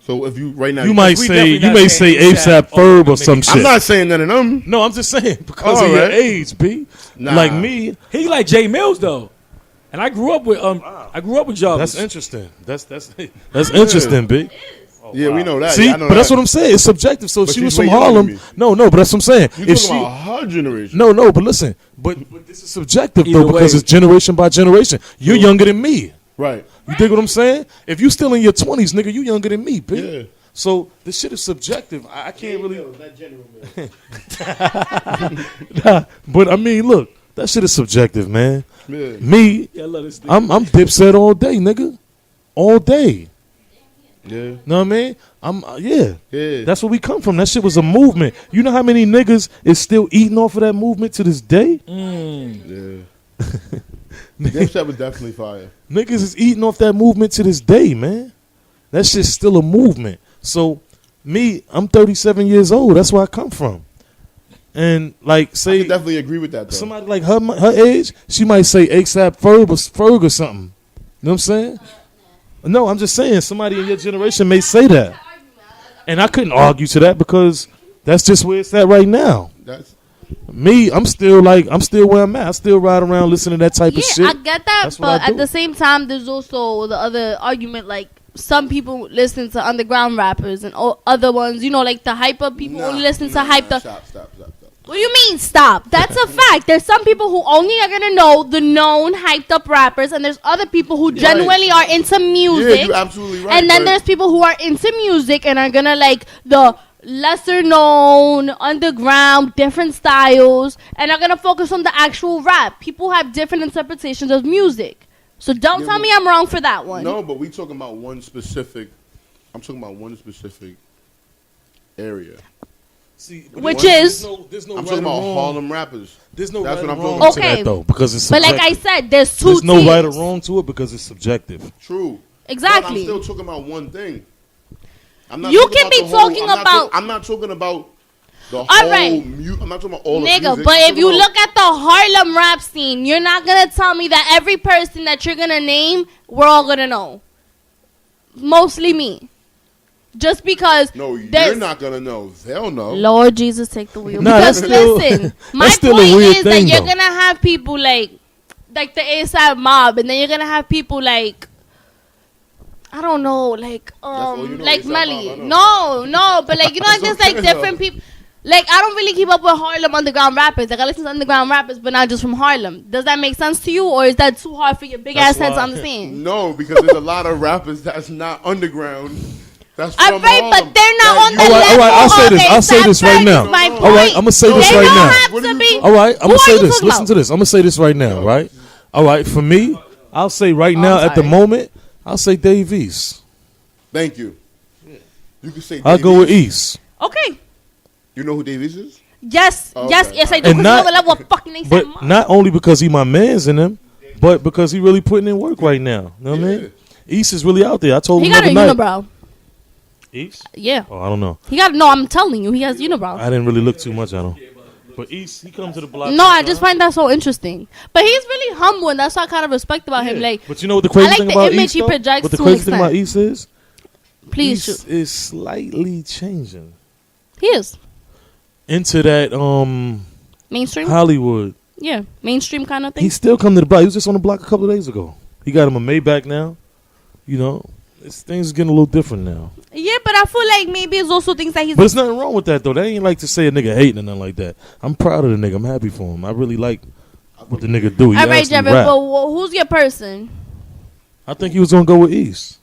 So if you right now, You might we say definitely not saying ASAP ASAP Ferb or or some niggas. shit. I'm not saying none of them. No, I'm just saying because All of your right. age, B. Nah. Like me, He like Jay Mills though, and I grew up with y'all. that's interesting. That's interesting, B. Yeah, we know that. See, Yeah, I know but that's that. what I'm saying. It's subjective. So if But she she's was from way younger than Harlem, me. no, but that's what I'm saying. You If talking she, about her generation? no, but listen, but this is subjective Either though because way. it's generation by generation. You're younger than me. Right. You dig what I'm saying? If you still in your 20s, nigga, you younger than me, B. Yeah. So this shit is subjective. I can't really. Not general. Nah, but I mean, look, that shit is subjective, man. Yeah. Me, Yeah, I love this thing. I'm Dipset all day, nigga, all day. Yeah. Know what I mean? Yeah. Yeah. That's where we come from. That shit was a movement. You know how many niggas is still eating off of that movement to this day? Yeah. Dipset was definitely fire. Niggas is eating off that movement to this day, man. That shit's still a movement. So me, I'm 37 years old. That's where I come from. And like, I say can definitely agree with that, though. somebody like her age, she might say ASAP Ferg or something. You know what I'm saying? No, I'm just saying somebody in your generation may say that. And I couldn't argue to that because that's just where it's at right now. That's Me, I'm still where I'm at. I still ride around listening to that type of shit. I get that, That's what but I do. at the same time, there's also the other argument. Like some people listen to underground rappers, and other ones, you know, like the hyper people only listen to hyped up. Stop. What do you mean stop? That's a fact. There's some people who only are gonna know the known hyped up rappers, and there's other people who genuinely are into music. Yeah, you're absolutely right. And then but there's people who are into music and are gonna like the lesser known, underground, different styles, and are gonna focus on the actual rap. People have different interpretations of music. So don't tell me I'm wrong for that one. No, but we talking about one specific. I'm talking about one specific area. See, Which is? there's no I'm right talking or about wrong. Harlem rappers. There's no That's right what or I'm wrong talking to Okay. that though, because it's But subjective. like I said, there's two There's no right or tiers. wrong to it because it's subjective. True. Exactly. But I'm still talking about one thing. I'm not You talking can about be the whole- talking I'm not about- I'm not talking about the All whole. right. I'm not talking about all the Nigga, music. but I'm if talking you about- look at the Harlem rap scene, you're not gonna tell me that every person that you're gonna name, we're all gonna know. Mostly me. Just because No, you're there's- not gonna know. They'll know. Lord Jesus, take the wheel. Nah, Because that's still- listen, my that's still a point weird is thing, that you're though. gonna have people like the ASAP mob, and then you're gonna have people like I don't know, like all you know, like A$AP Melly. Mob, I No, but like you know, like there's like okay, different though. people. Like I don't really keep up with Harlem underground rappers. Like I listen to underground rappers, but not just from Harlem. Does that make sense to you, or is that too hard for your big ass That's head to why- understand? No, because there's a lot of rappers that's not underground. That's All from right, Harlem. but they're not That on you- the All right, level. I'll say of this. I'll say A$AP this right Ferg now. is my All right, point. I'ma say this They right don't now. have What to are you be. talking All right, I'm Who gonna are say you this. talking Listen about? to this. I'm gonna say this right now, right? All right, for me, I'll say right Oh, now I'm at the sorry. moment, I'll say Dave East. Thank you. You can say. I'll Dave go with East. East. Okay. You know who Dave East is? Yes, Okay. yes, I do. And Because not- you know the level of fucking ASAP But mob. not only because he my man's in him, but because he really putting in work right now. You know what I mean? East is really out there. I told He him got a the other night. unibrow. East? Yeah. Oh, I don't know. He got no. I'm telling you, he has unibrow. I didn't really look too much at him. But East, he comes to the block. No, I just find that so interesting. But he's really humble, and that's what I kind of respect about him. Like, But you know what the crazy I like thing the about image East? he though? projects What the to an crazy thing about extent. East is? please East shoot. is slightly changing He is into that mainstream. Hollywood. Yeah, mainstream kind of thing. He still come to the block. He was just on the block a couple of days ago. He got him a Maybach now. You know, things are getting a little different now. Yeah, but I feel like maybe it's also things that he's. But there's nothing wrong with that though. That ain't like to say a nigga hating or nothing like that. I'm proud of the nigga. I'm happy for him. I really like what the nigga do. He All right, actually Jevin. rap. But who's your person? I think he was gonna go with East.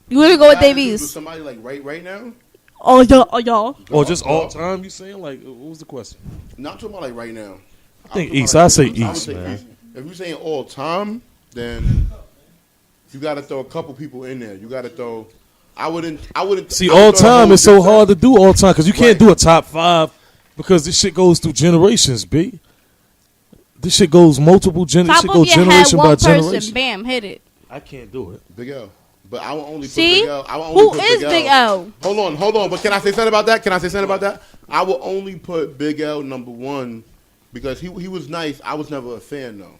You gonna go with With Davies? somebody like right now. Oh yeah, oh y'all. Or just all time? You saying like what was the question? Not talking about like right now. I think I'm talking East. about, I say would East, man. East. If you're saying all time, then you got to throw a couple people in there. You got to throw. I wouldn't. See, I would all throw the time whole is so Dipset. hard to do all time because you can't Right. do a top 5 because this shit goes through generations, B. This shit goes multiple this Top shit of goes your head, generation by one person. generation. Bam, hit it. I can't do it. Big L. But I will only See? put Big L. I will only Who put is Big L? Hold on. But can I say something about that? I will only put Big L number one because he was nice. I was never a fan though,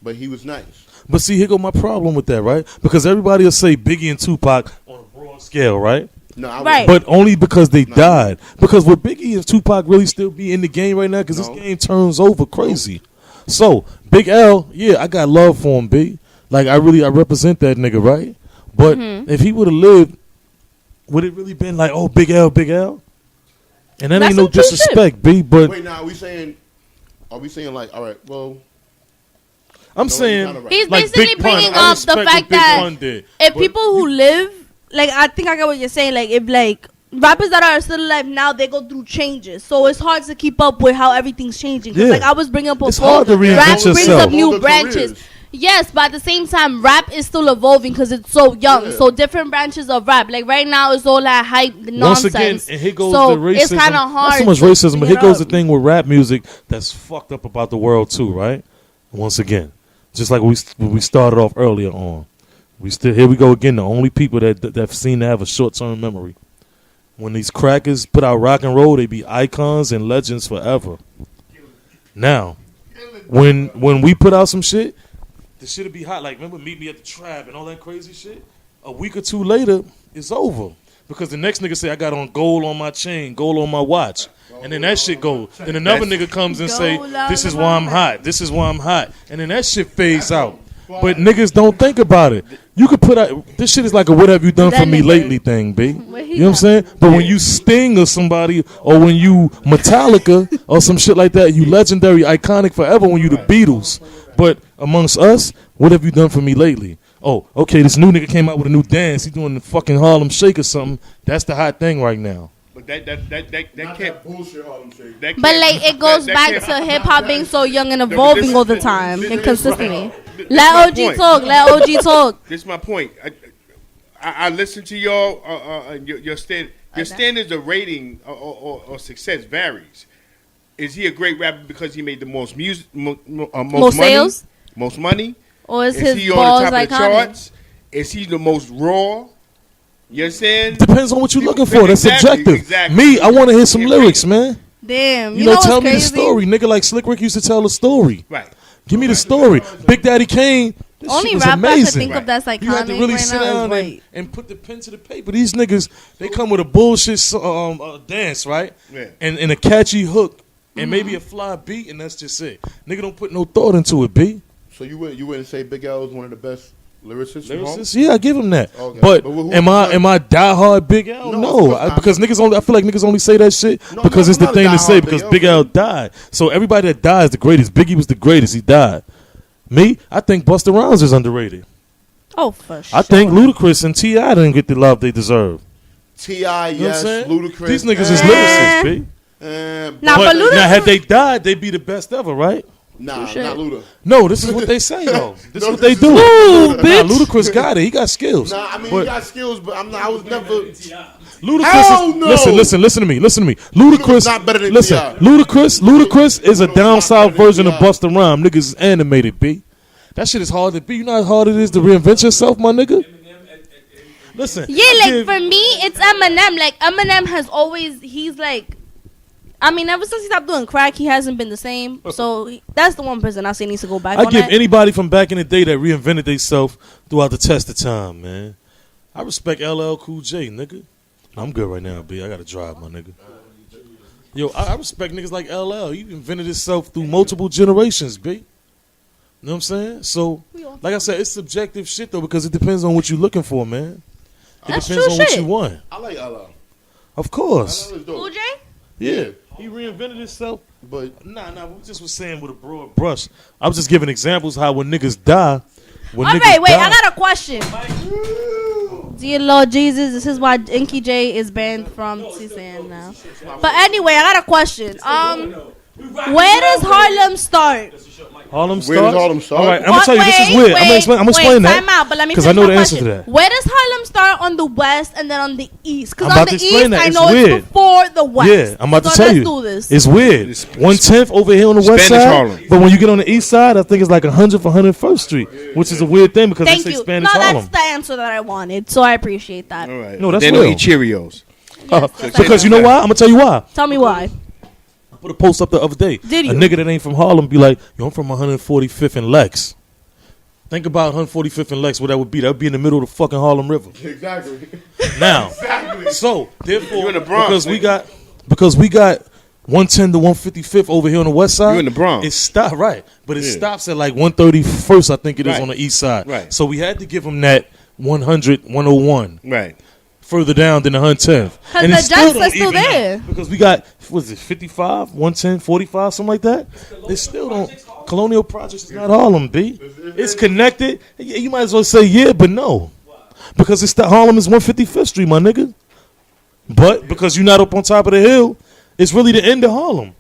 but he was nice. But see, here go my problem with that, right? Because everybody will say Biggie and Tupac on a broad scale, right? No, I Right. But only because they died. Because would Biggie and Tupac really still be in the game right now? Because No. this game turns over crazy. So Big L, yeah, I got love for him, B. Like I represent that nigga, right? But Mm-hmm. if he would have lived, would it really been like, oh, Big L, Big L? And that That's ain't no some true disrespect, B. But Wait, now are we saying like, all right, well, I'm no, saying, you're kinda right. He's like basically Big Pun, bringing I up the respect what fact Big that Pun did. If But people who live, like, I think I get what you're saying. Like, if like rappers that are still alive now, they go through changes, so it's hard to keep up with how everything's changing. 'Cause, Yeah. like I was bringing up It's before, hard to reinvent rap brings yourself. up new Older branches. careers. Yes, but at the same time, rap is still evolving because it's so young. Yeah. So different branches of rap. Like right now, it's all that hype once nonsense. again, and here goes so the racism. it's kind of hard. Not so much to racism, but bring here it goes the up. thing with rap music that's fucked up about the world too, right? Once again, just like we started off earlier on, here we go again. The only people that seem to have a short term memory, when these crackers put out rock and roll, they be icons and legends forever. Now, when we put out some shit, the shit'll be hot. Like, remember Meet Me at the Trap and all that crazy shit? A week or two later, it's over. Because the next nigga say, I got on gold on my chain, gold on my watch. And then that shit goes. Then another nigga comes and say, this is why I'm hot. This is why I'm hot. And then that shit fades out. But niggas don't think about it. You could put out, this shit is like a what have you done for me lately thing, B. You know what I'm saying? But when you Sting or somebody, or when you Metallica or some shit like that, you legendary, iconic forever when you the Beatles. But amongst us, what have you done for me lately? Oh, okay, this new nigga came out with a new dance. He doing the fucking Harlem Shake or something. That's the hot thing right now. But that can't bullshit Harlem Shake. that But can't- like it goes that back can't- to hip hop being so young and evolving all the time and consistently. This Let my OG point. talk. Let OG talk. This is my point. I listen to y'all. Your standards of rating or success varies. Is he a great rapper because he made the most music, most money, sales? most money? Or is Is his he on balls the top of the iconic? charts? Is he the most raw? You understand? Depends on what you're looking for. That's Exactly, subjective. exactly. Me, I want to hear some Yeah, lyrics, man. Damn. You know, what's tell me the crazy? story. Nigga like Slick Rick used to tell a story. Right. Give me the story. Big Daddy Kane. This Only shit was rapper I amazing. could think of that's iconic You had to really right sit now down is White. and put the pen to the paper. These niggas, they come with a bullshit dance, right? Yeah. And a catchy hook and maybe a fly beat, and that's just it. Nigga don't put no thought into it, B. So you wouldn't say Big L is one of the best lyricists? from home? Lyricist? Yeah, I give him that. Okay. But But who- am I diehard Big L? No, of No, course not. because niggas only. I feel like niggas only say that shit No, because no, it's the I'm not thing a to say. diehard Because Big L Big L died, so everybody that died is the greatest. Biggie was the greatest. He died. Me, I think Busta Rhymes is underrated. Oh, for sure. I think Ludacris and T.I. didn't get the love they deserve. T.I., You know what I'm yes, saying? Ludacris. These niggas is Eh. lyricists, B. Nah, but Ludacris- now, had they died, they'd be the best ever, right? Nah, Touche. not Luda. No, this is what they say, though. This No, is what they this do. is- Nah, Ludacris got it. He got skills. Nah, I mean, But he got skills, but I was never. Ludacris Hell is, no! listen to me. Ludacris, not better than listen, T.I. Ludacris is a Luda's down not south better than version of T.I. Busta Rhymes. Niggas is animated, B. That shit is hard to be. You know how hard it is to reinvent yourself, my nigga? Listen. Yeah, I like give- for me, it's Eminem. Like Eminem has always, he's like, I mean, ever since he stopped doing crack, he hasn't been the same. So that's the one person I say needs to go back I on give that. anybody from back in the day that reinvented themselves throughout the test of time, man. I respect LL Cool J, nigga. I'm good right now, B. I gotta drive, my nigga. Yo, I respect niggas like LL. He invented himself through multiple generations, B. You know what I'm saying? So, like I said, it's subjective shit, though, because it depends on what you're looking for, man. It That's depends true on what shit. you want. I like LL. Of course. LL is Cool dope. J? Yeah. He reinvented himself. But Nah, we just was saying with a broad brush. I was just giving examples how when niggas die. When All niggas right, wait, die, I got a question. Dear Lord Jesus, this is why Inky J is banned from CCN now. But anyway, I got a question. Where does Harlem start? Harlem Where does Harlem start? All right, I'm gonna tell you this is weird. I'm gonna explain that Time out, but let me because I finish know my the answer question. to that. Where does Harlem start on the west and then on the east? Because I'm on about the to explain east, that. I It's know weird. it's before the west. Yeah, I'm about to So tell let's you. do this. It's weird. 1/10 over here on the west Spanish side, Harlem. but when you get on the east side, I think it's like 100th or 101st Street, which is a weird thing because Thank they say you. Spanish No, Harlem. that's the answer that I wanted, so I appreciate that. All right. No, that's they don't real. eat Cheerios. Because you know why? I'm gonna tell you why. Tell me why. I put a post up the other day. Did you? A nigga that ain't from Harlem be like, yo, I'm from 145th and Lex. Think about 145th and Lex, what that would be. That would be in the middle of the fucking Harlem River. exactly. Now, Exactly. so therefore, You in the Bronx, because we got 110 to 155th over here on the west side. You in the Bronx. It stop right, but it Yeah. stops at like 131st. I think it is Right. on the east side. Right. So we had to give them that 100, 101 Right. further down than the 110th. 'Cause And the it still Jets don't are still even out. there. Because we got, what is it, 55, 110, 45, something like that. It still don't. Colonial Projects is not Harlem, B. It's connected. Yeah, you might as well say yeah, but no. Because it's the Harlem is 155th Street, my nigga. But because you're not up on top of the hill, it's really the end of Harlem.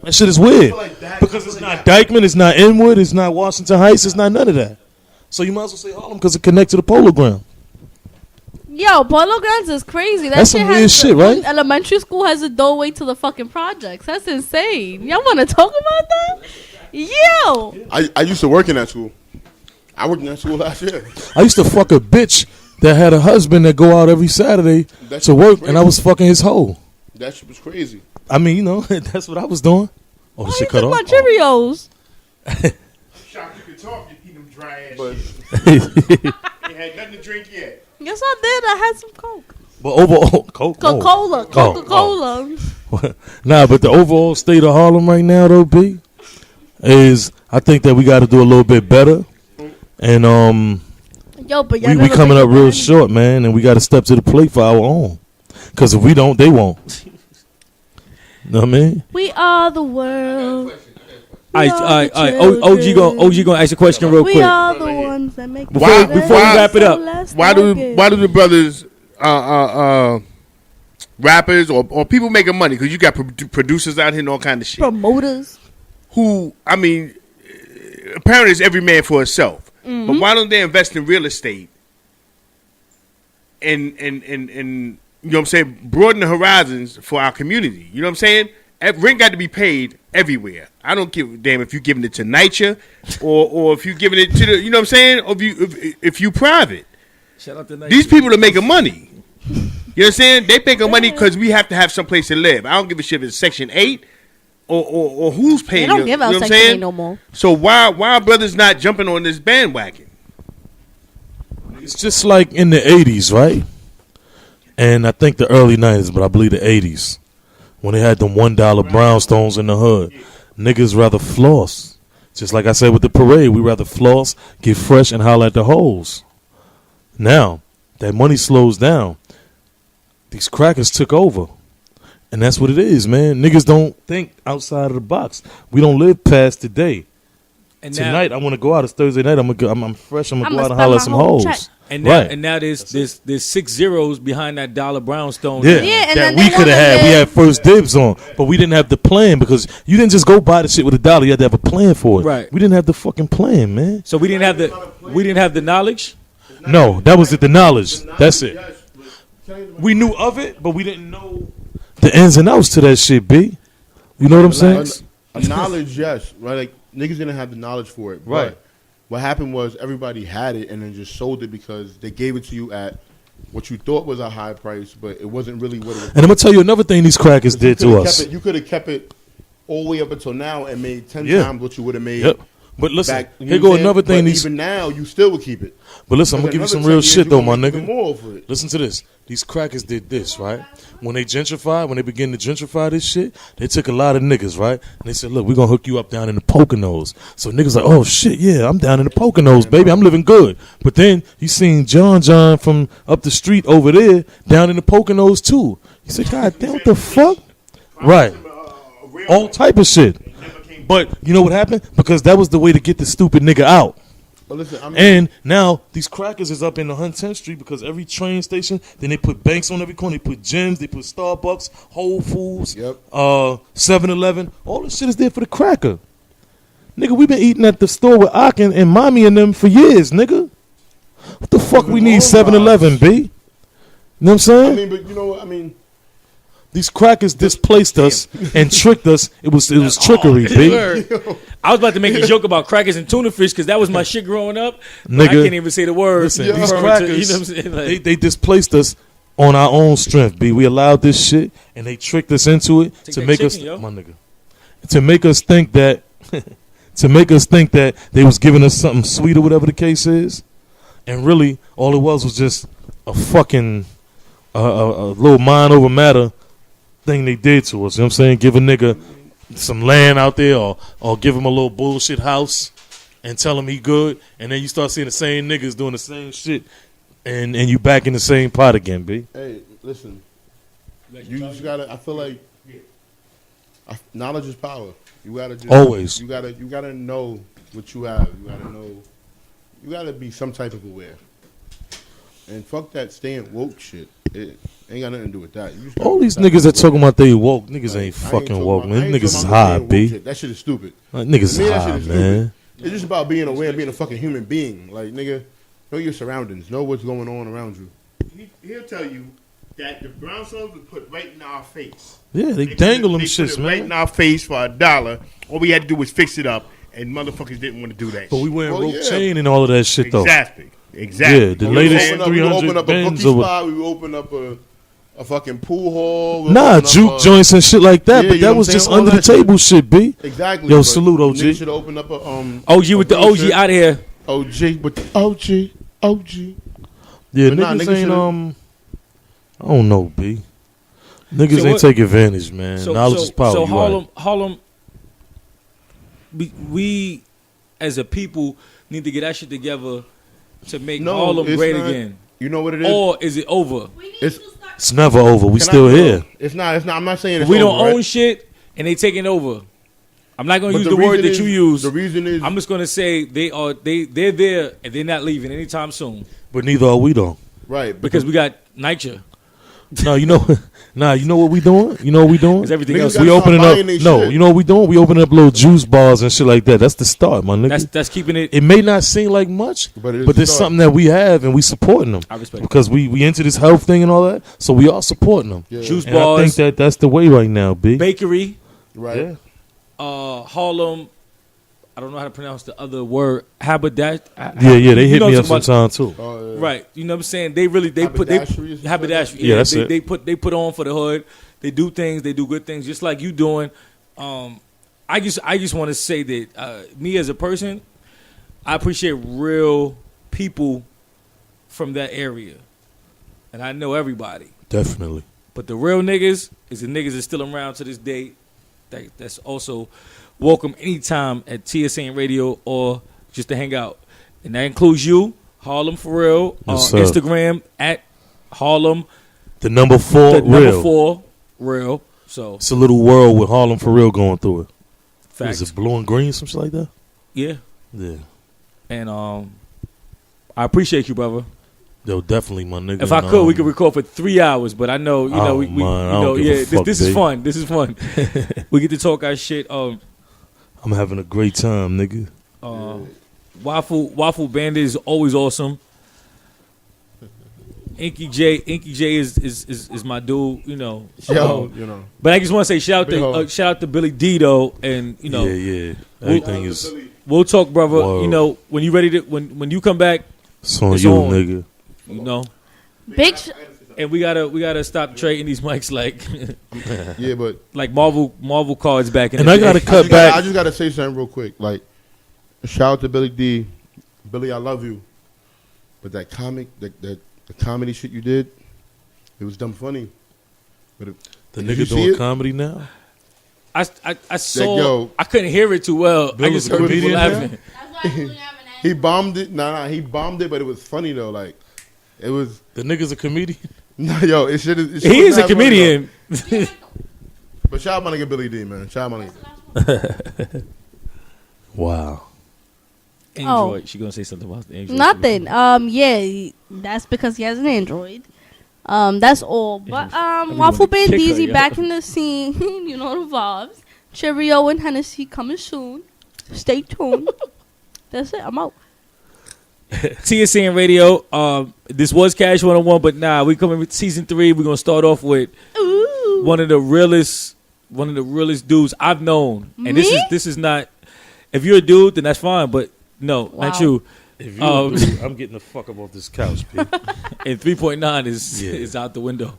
That shit is weird. Because it's not Dykeman, it's not Inwood, it's not Washington Heights, it's not none of that. So you might as well say Harlem because it connects to the Polo Ground. Yo, Polo Grounds is crazy. That That's some shit weird has shit, right? Elementary school has a doorway to the fucking projects. That's insane. Y'all want to talk about that? Yo, I used to work in that school. I worked in that school last year. I used to fuck a bitch that had a husband that go out every Saturday That to shit was work, crazy. and I was fucking his hoe. That shit was crazy. I mean, you know, that's what I was doing. Oh, the Why shit you cut took off. my Cheerios? Shocked you could talk, you eat them dry ass But shit. You had nothing to drink yet. Yes, I did. I had some Coke. But overall, Coca-Cola. Coca-Cola. Nah, but the overall state of Harlem right now, though, B, is I think that we got to do a little bit better, and Yo, but y'all we never coming think up real about it. short, man, and we got to step to the plate for our own. Because if we don't, they won't. Know what I mean? We are the world. All right, OG gonna ask a question real We quick. are the ones that make Before it we better. wrap it up, So let's Why do work it. the brothers rappers or people making money? Because you got producers out here and all kind of shit. promoters? Who, I mean, apparently it's every man for himself. But why don't they invest in real estate and you know what I'm saying, broaden the horizons for our community? You know what I'm saying? Rent got to be paid everywhere. I don't give a damn if you're giving it to NYCHA or if you're giving it to the, you know what I'm saying, or if you private. Shout out to These people are making money. You know what I'm saying? They making money because we have to have some place to live. I don't give a shit if it's Section 8 or who's They paying don't you. give You out know what I'm Section 8 saying? no more. So why are brothers not jumping on this bandwagon? It's just like in the 80s, right? And I think the early 90s, but I believe the 80s, when they had them $1 brownstones in the hood. Niggas rather floss. Just like I said with the parade, we rather floss, get fresh, and holler at the hoes. Now, that money slows down. These crackers took over. And that's what it is, man. Niggas don't think outside of the box. We don't live past today. And now, Tonight, I want to go out. It's Thursday night. I'm fresh. I'm going to go I'ma out and spend holler my at some whole hoes. check. and now, Right. and now there's 6 zeros behind that dollar brownstone. Yeah, Yeah, and that then we they could have wanna had. We live- had first dibs on, but we didn't have the plan because you didn't just go buy the shit with $1. You had to have a plan for it. Right. We didn't have the fucking plan, man. So we didn't have the knowledge. No, that was it. The knowledge. That's it. We knew of it, but we didn't know the ins and outs to that shit. B. You know what I'm saying? A knowledge, yes, right? Like niggas didn't have the knowledge for it, Right. But what happened was everybody had it and then just sold it because they gave it to you at what you thought was a high price, but it wasn't really what it was. And I'm gonna tell you another thing these crackers You did coulda to kept us. it- you could have kept it all the way up until now and made 10 Yeah. times what you would have made. Yep. But listen, Back, you here know go what I'm another saying? thing. But These, even now, you still would keep it. but listen, I'm gonna give you some real shit though, my nigga. More for it. Listen to this. These crackers did this, right? When they gentrified, when they began to gentrify this shit, they took a lot of niggas, right? And they said, look, we're going to hook you up down in the Poconos. So niggas like, oh, shit, yeah, I'm down in the Poconos, baby. I'm living good. But then you seen John from up the street over there down in the Poconos, too. You said, God damn, what the fuck? Right. All type of shit. But you know what happened? Because that was the way to get the stupid nigga out. But listen, I mean, And now these crackers is up in the 110th Street because every train station, then they put banks on every corner. They put gyms, they put Starbucks, Whole Foods, Yep. 7-Eleven. All this shit is there for the cracker. Nigga, we been eating at the store with Akin and Mommy and them for years, nigga. What the fuck we need 7-Eleven, B? You know what I'm saying? I mean, but you know what? I mean, These crackers displaced us and tricked us. It was trickery, B. Word. I was about to make a joke about crackers and tuna fish because that was my shit growing up. But I Nigga, can't even say the word. Listen, Referring these to- crackers, you know what I'm saying? Like, they displaced us on our own strength, B. We allowed this shit, and they tricked us into it Take to that make chicken, us, yo. my nigga, to make us think that, they was giving us something sweet or whatever the case is, and really all it was just a fucking a little mind over matter thing they did to us. You know what I'm saying? Give a nigga some land out there, or give him a little bullshit house, and tell him he good, and then you start seeing the same niggas doing the same shit. And you back in the same pot again, B. hey, listen. You just gotta. I feel like knowledge is power. You gotta just Always. You gotta know what you have. You gotta know. You gotta be some type of aware. And fuck that staying woke shit. It ain't got nothing to do with that. You just gotta All be these some niggas that type of talking about they woke, niggas Like, ain't I ain't fucking talking woke, about- I man. ain't Niggas is talking about high, staying woke B. shit. That shit is stupid. Niggas is To me, that high, shit is man. It's just about being aware and being a fucking human being. Like, nigga, know your surroundings. Know what's going on around you. He'll tell you that the brownstones were put right in our face. Yeah, they dangle them They shits, put it right in man. our face for $1. All we had to do was fix it up, and motherfuckers didn't want to do that. But we wearing Well, rope yeah. chain and all of that shit, though. Exactly. Exactly. Yeah, the We latest would open 300 up a bands bookie or what? spot. We would open up a fucking pool hall. We'll Nah, open up juke joints and shit like that. Yeah, But you know that what was I'm just saying? All under the that shit. table shit, B. Exactly. Yo, but salute, OG. niggas should open up a OG with the real OG shit. out of here. OG with the OG. Yeah, But nah, niggas niggas ain't should've- I don't know, B. Niggas So ain't what- take advantage, man. Knowledge is power. So you right. Harlem, we as a people need to get that shit together to make No, Harlem it's great not. again. You know what it is? Or is it over? It's It's never over. We Can I- still no, here. It's not. I'm not saying it's We don't over, own right? shit and they taking over. I'm not gonna But use the word reason that is- you use. The reason is I'm just gonna say they're there and they're not leaving anytime soon But neither are we, though. right because we got Nitro. No, you know, you know what we doing? You know what we doing? Because everything Niggas else gotta We start opening up. buying they No, shit. you know what we doing? We opening up little juice bars and shit like that. That's the start, my nigga. that's keeping it. It may not seem like much, But it is but the there's start. something that we have and we supporting them I respect it. because we into this health thing and all that. So we are supporting them. Yeah. Juice And I bars, think that's the way right now, B. bakery, right. Yeah. Harlem. I don't know how to pronounce the other word. Haberdashery. Yeah, they hit know me what up I'm talking sometime too. Yeah. Right, you know what I'm saying? They put Haberdashery or something like haberdashery. that? Yeah, that's it. They put on for the hood. They do things. They do good things, just like you doing. I just want to say that me as a person, I appreciate real people from that area, and I know everybody. Definitely. But the real niggas is the niggas that's still around to this day. That's also welcome anytime at TSN Radio or just to hang out. And that includes you, Harlem for real, Yes, sir. Instagram at Harlem, The number 4 the real. number 4 real. So It's a little world with Harlem for real going through it. facts. Is it blue and green, some shit like that? Yeah. Yeah. And I appreciate you, brother. Yo, definitely, my nigga. If I And, could, we could record for 3 hours, but I know, you know, Oh, we man, I you don't know, give a yeah, fuck, this is babe. fun. This is fun. We get to talk our shit. I'm having a great time, nigga. Waffle Bandit is always awesome. Inky J is my dude, you know. Yo, you know. But I just want to say shout Big out to Billy D though, and you know Yeah. Everything is we'll talk, brother. Whoa. You know when you ready to when you come back, it's on It's you, on. nigga. you know, Big and we gotta stop trading these mics like Yeah, but like Marvel cards back in And the I day. gotta cut back. I just gotta say something real quick. Like, shout out to Billy D. Billy, I love you. But that comic, the comedy shit you did, it was dumb funny. But The did you nigga see doing it? comedy now. I saw yo, I couldn't hear it too well. I Bill just is a heard people comedian laughing. he bombed it. Nah, he bombed it, but it was funny though. Like, it was. The nigga's a comedian. No, yo, it should. He is a comedian. But shout out my nigga Billy D, man. Shout out my nigga. Wow. Android. She gonna say something about the Android. Nothing. Yeah, that's because he has an Android. That's all. But really Waffle wanna kick her, Bandeezy yo. back in the scene. You know the vibes. Cheerio and Hennessy coming soon. Stay tuned. That's it. I'm out. TSN Radio. This was Cash 101, but we coming with season 3. We're gonna start off with Ooh. one of the realest dudes I've known. And Me? this is not. If you're a dude, then that's fine. But no, not Wow. you. If you, I'm getting the fuck up off this couch, P. And 3.9 is Yeah. is out the window.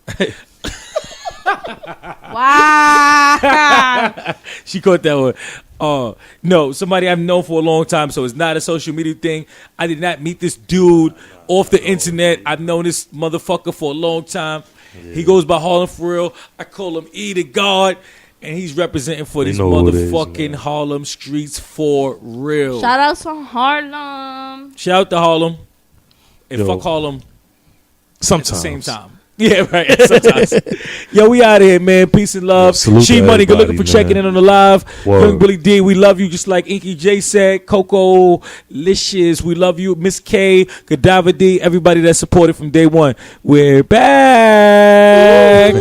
Wow. She caught that one. No, somebody I've known for a long time, so it's not a social media thing. I did not meet this dude off the internet. I've known this motherfucker for a long time. He goes by Harlem for real. I call him E the God, and he's representing for We these know who it is, motherfucking man. Harlem streets for real. Shout out to Harlem. Shout out to Harlem. And Yo. fuck Harlem Sometimes. at the same time. Yeah, right. Sometimes. Yo, we out of here, man. Peace and love. Yo, salute She to Money, good looking everybody, for checking man. in on the live. Word. Young Billy D, we love you just like Inky J said. Coco Licious, we love you. Miss K, Godiva D, everybody that supported from day one. We're back.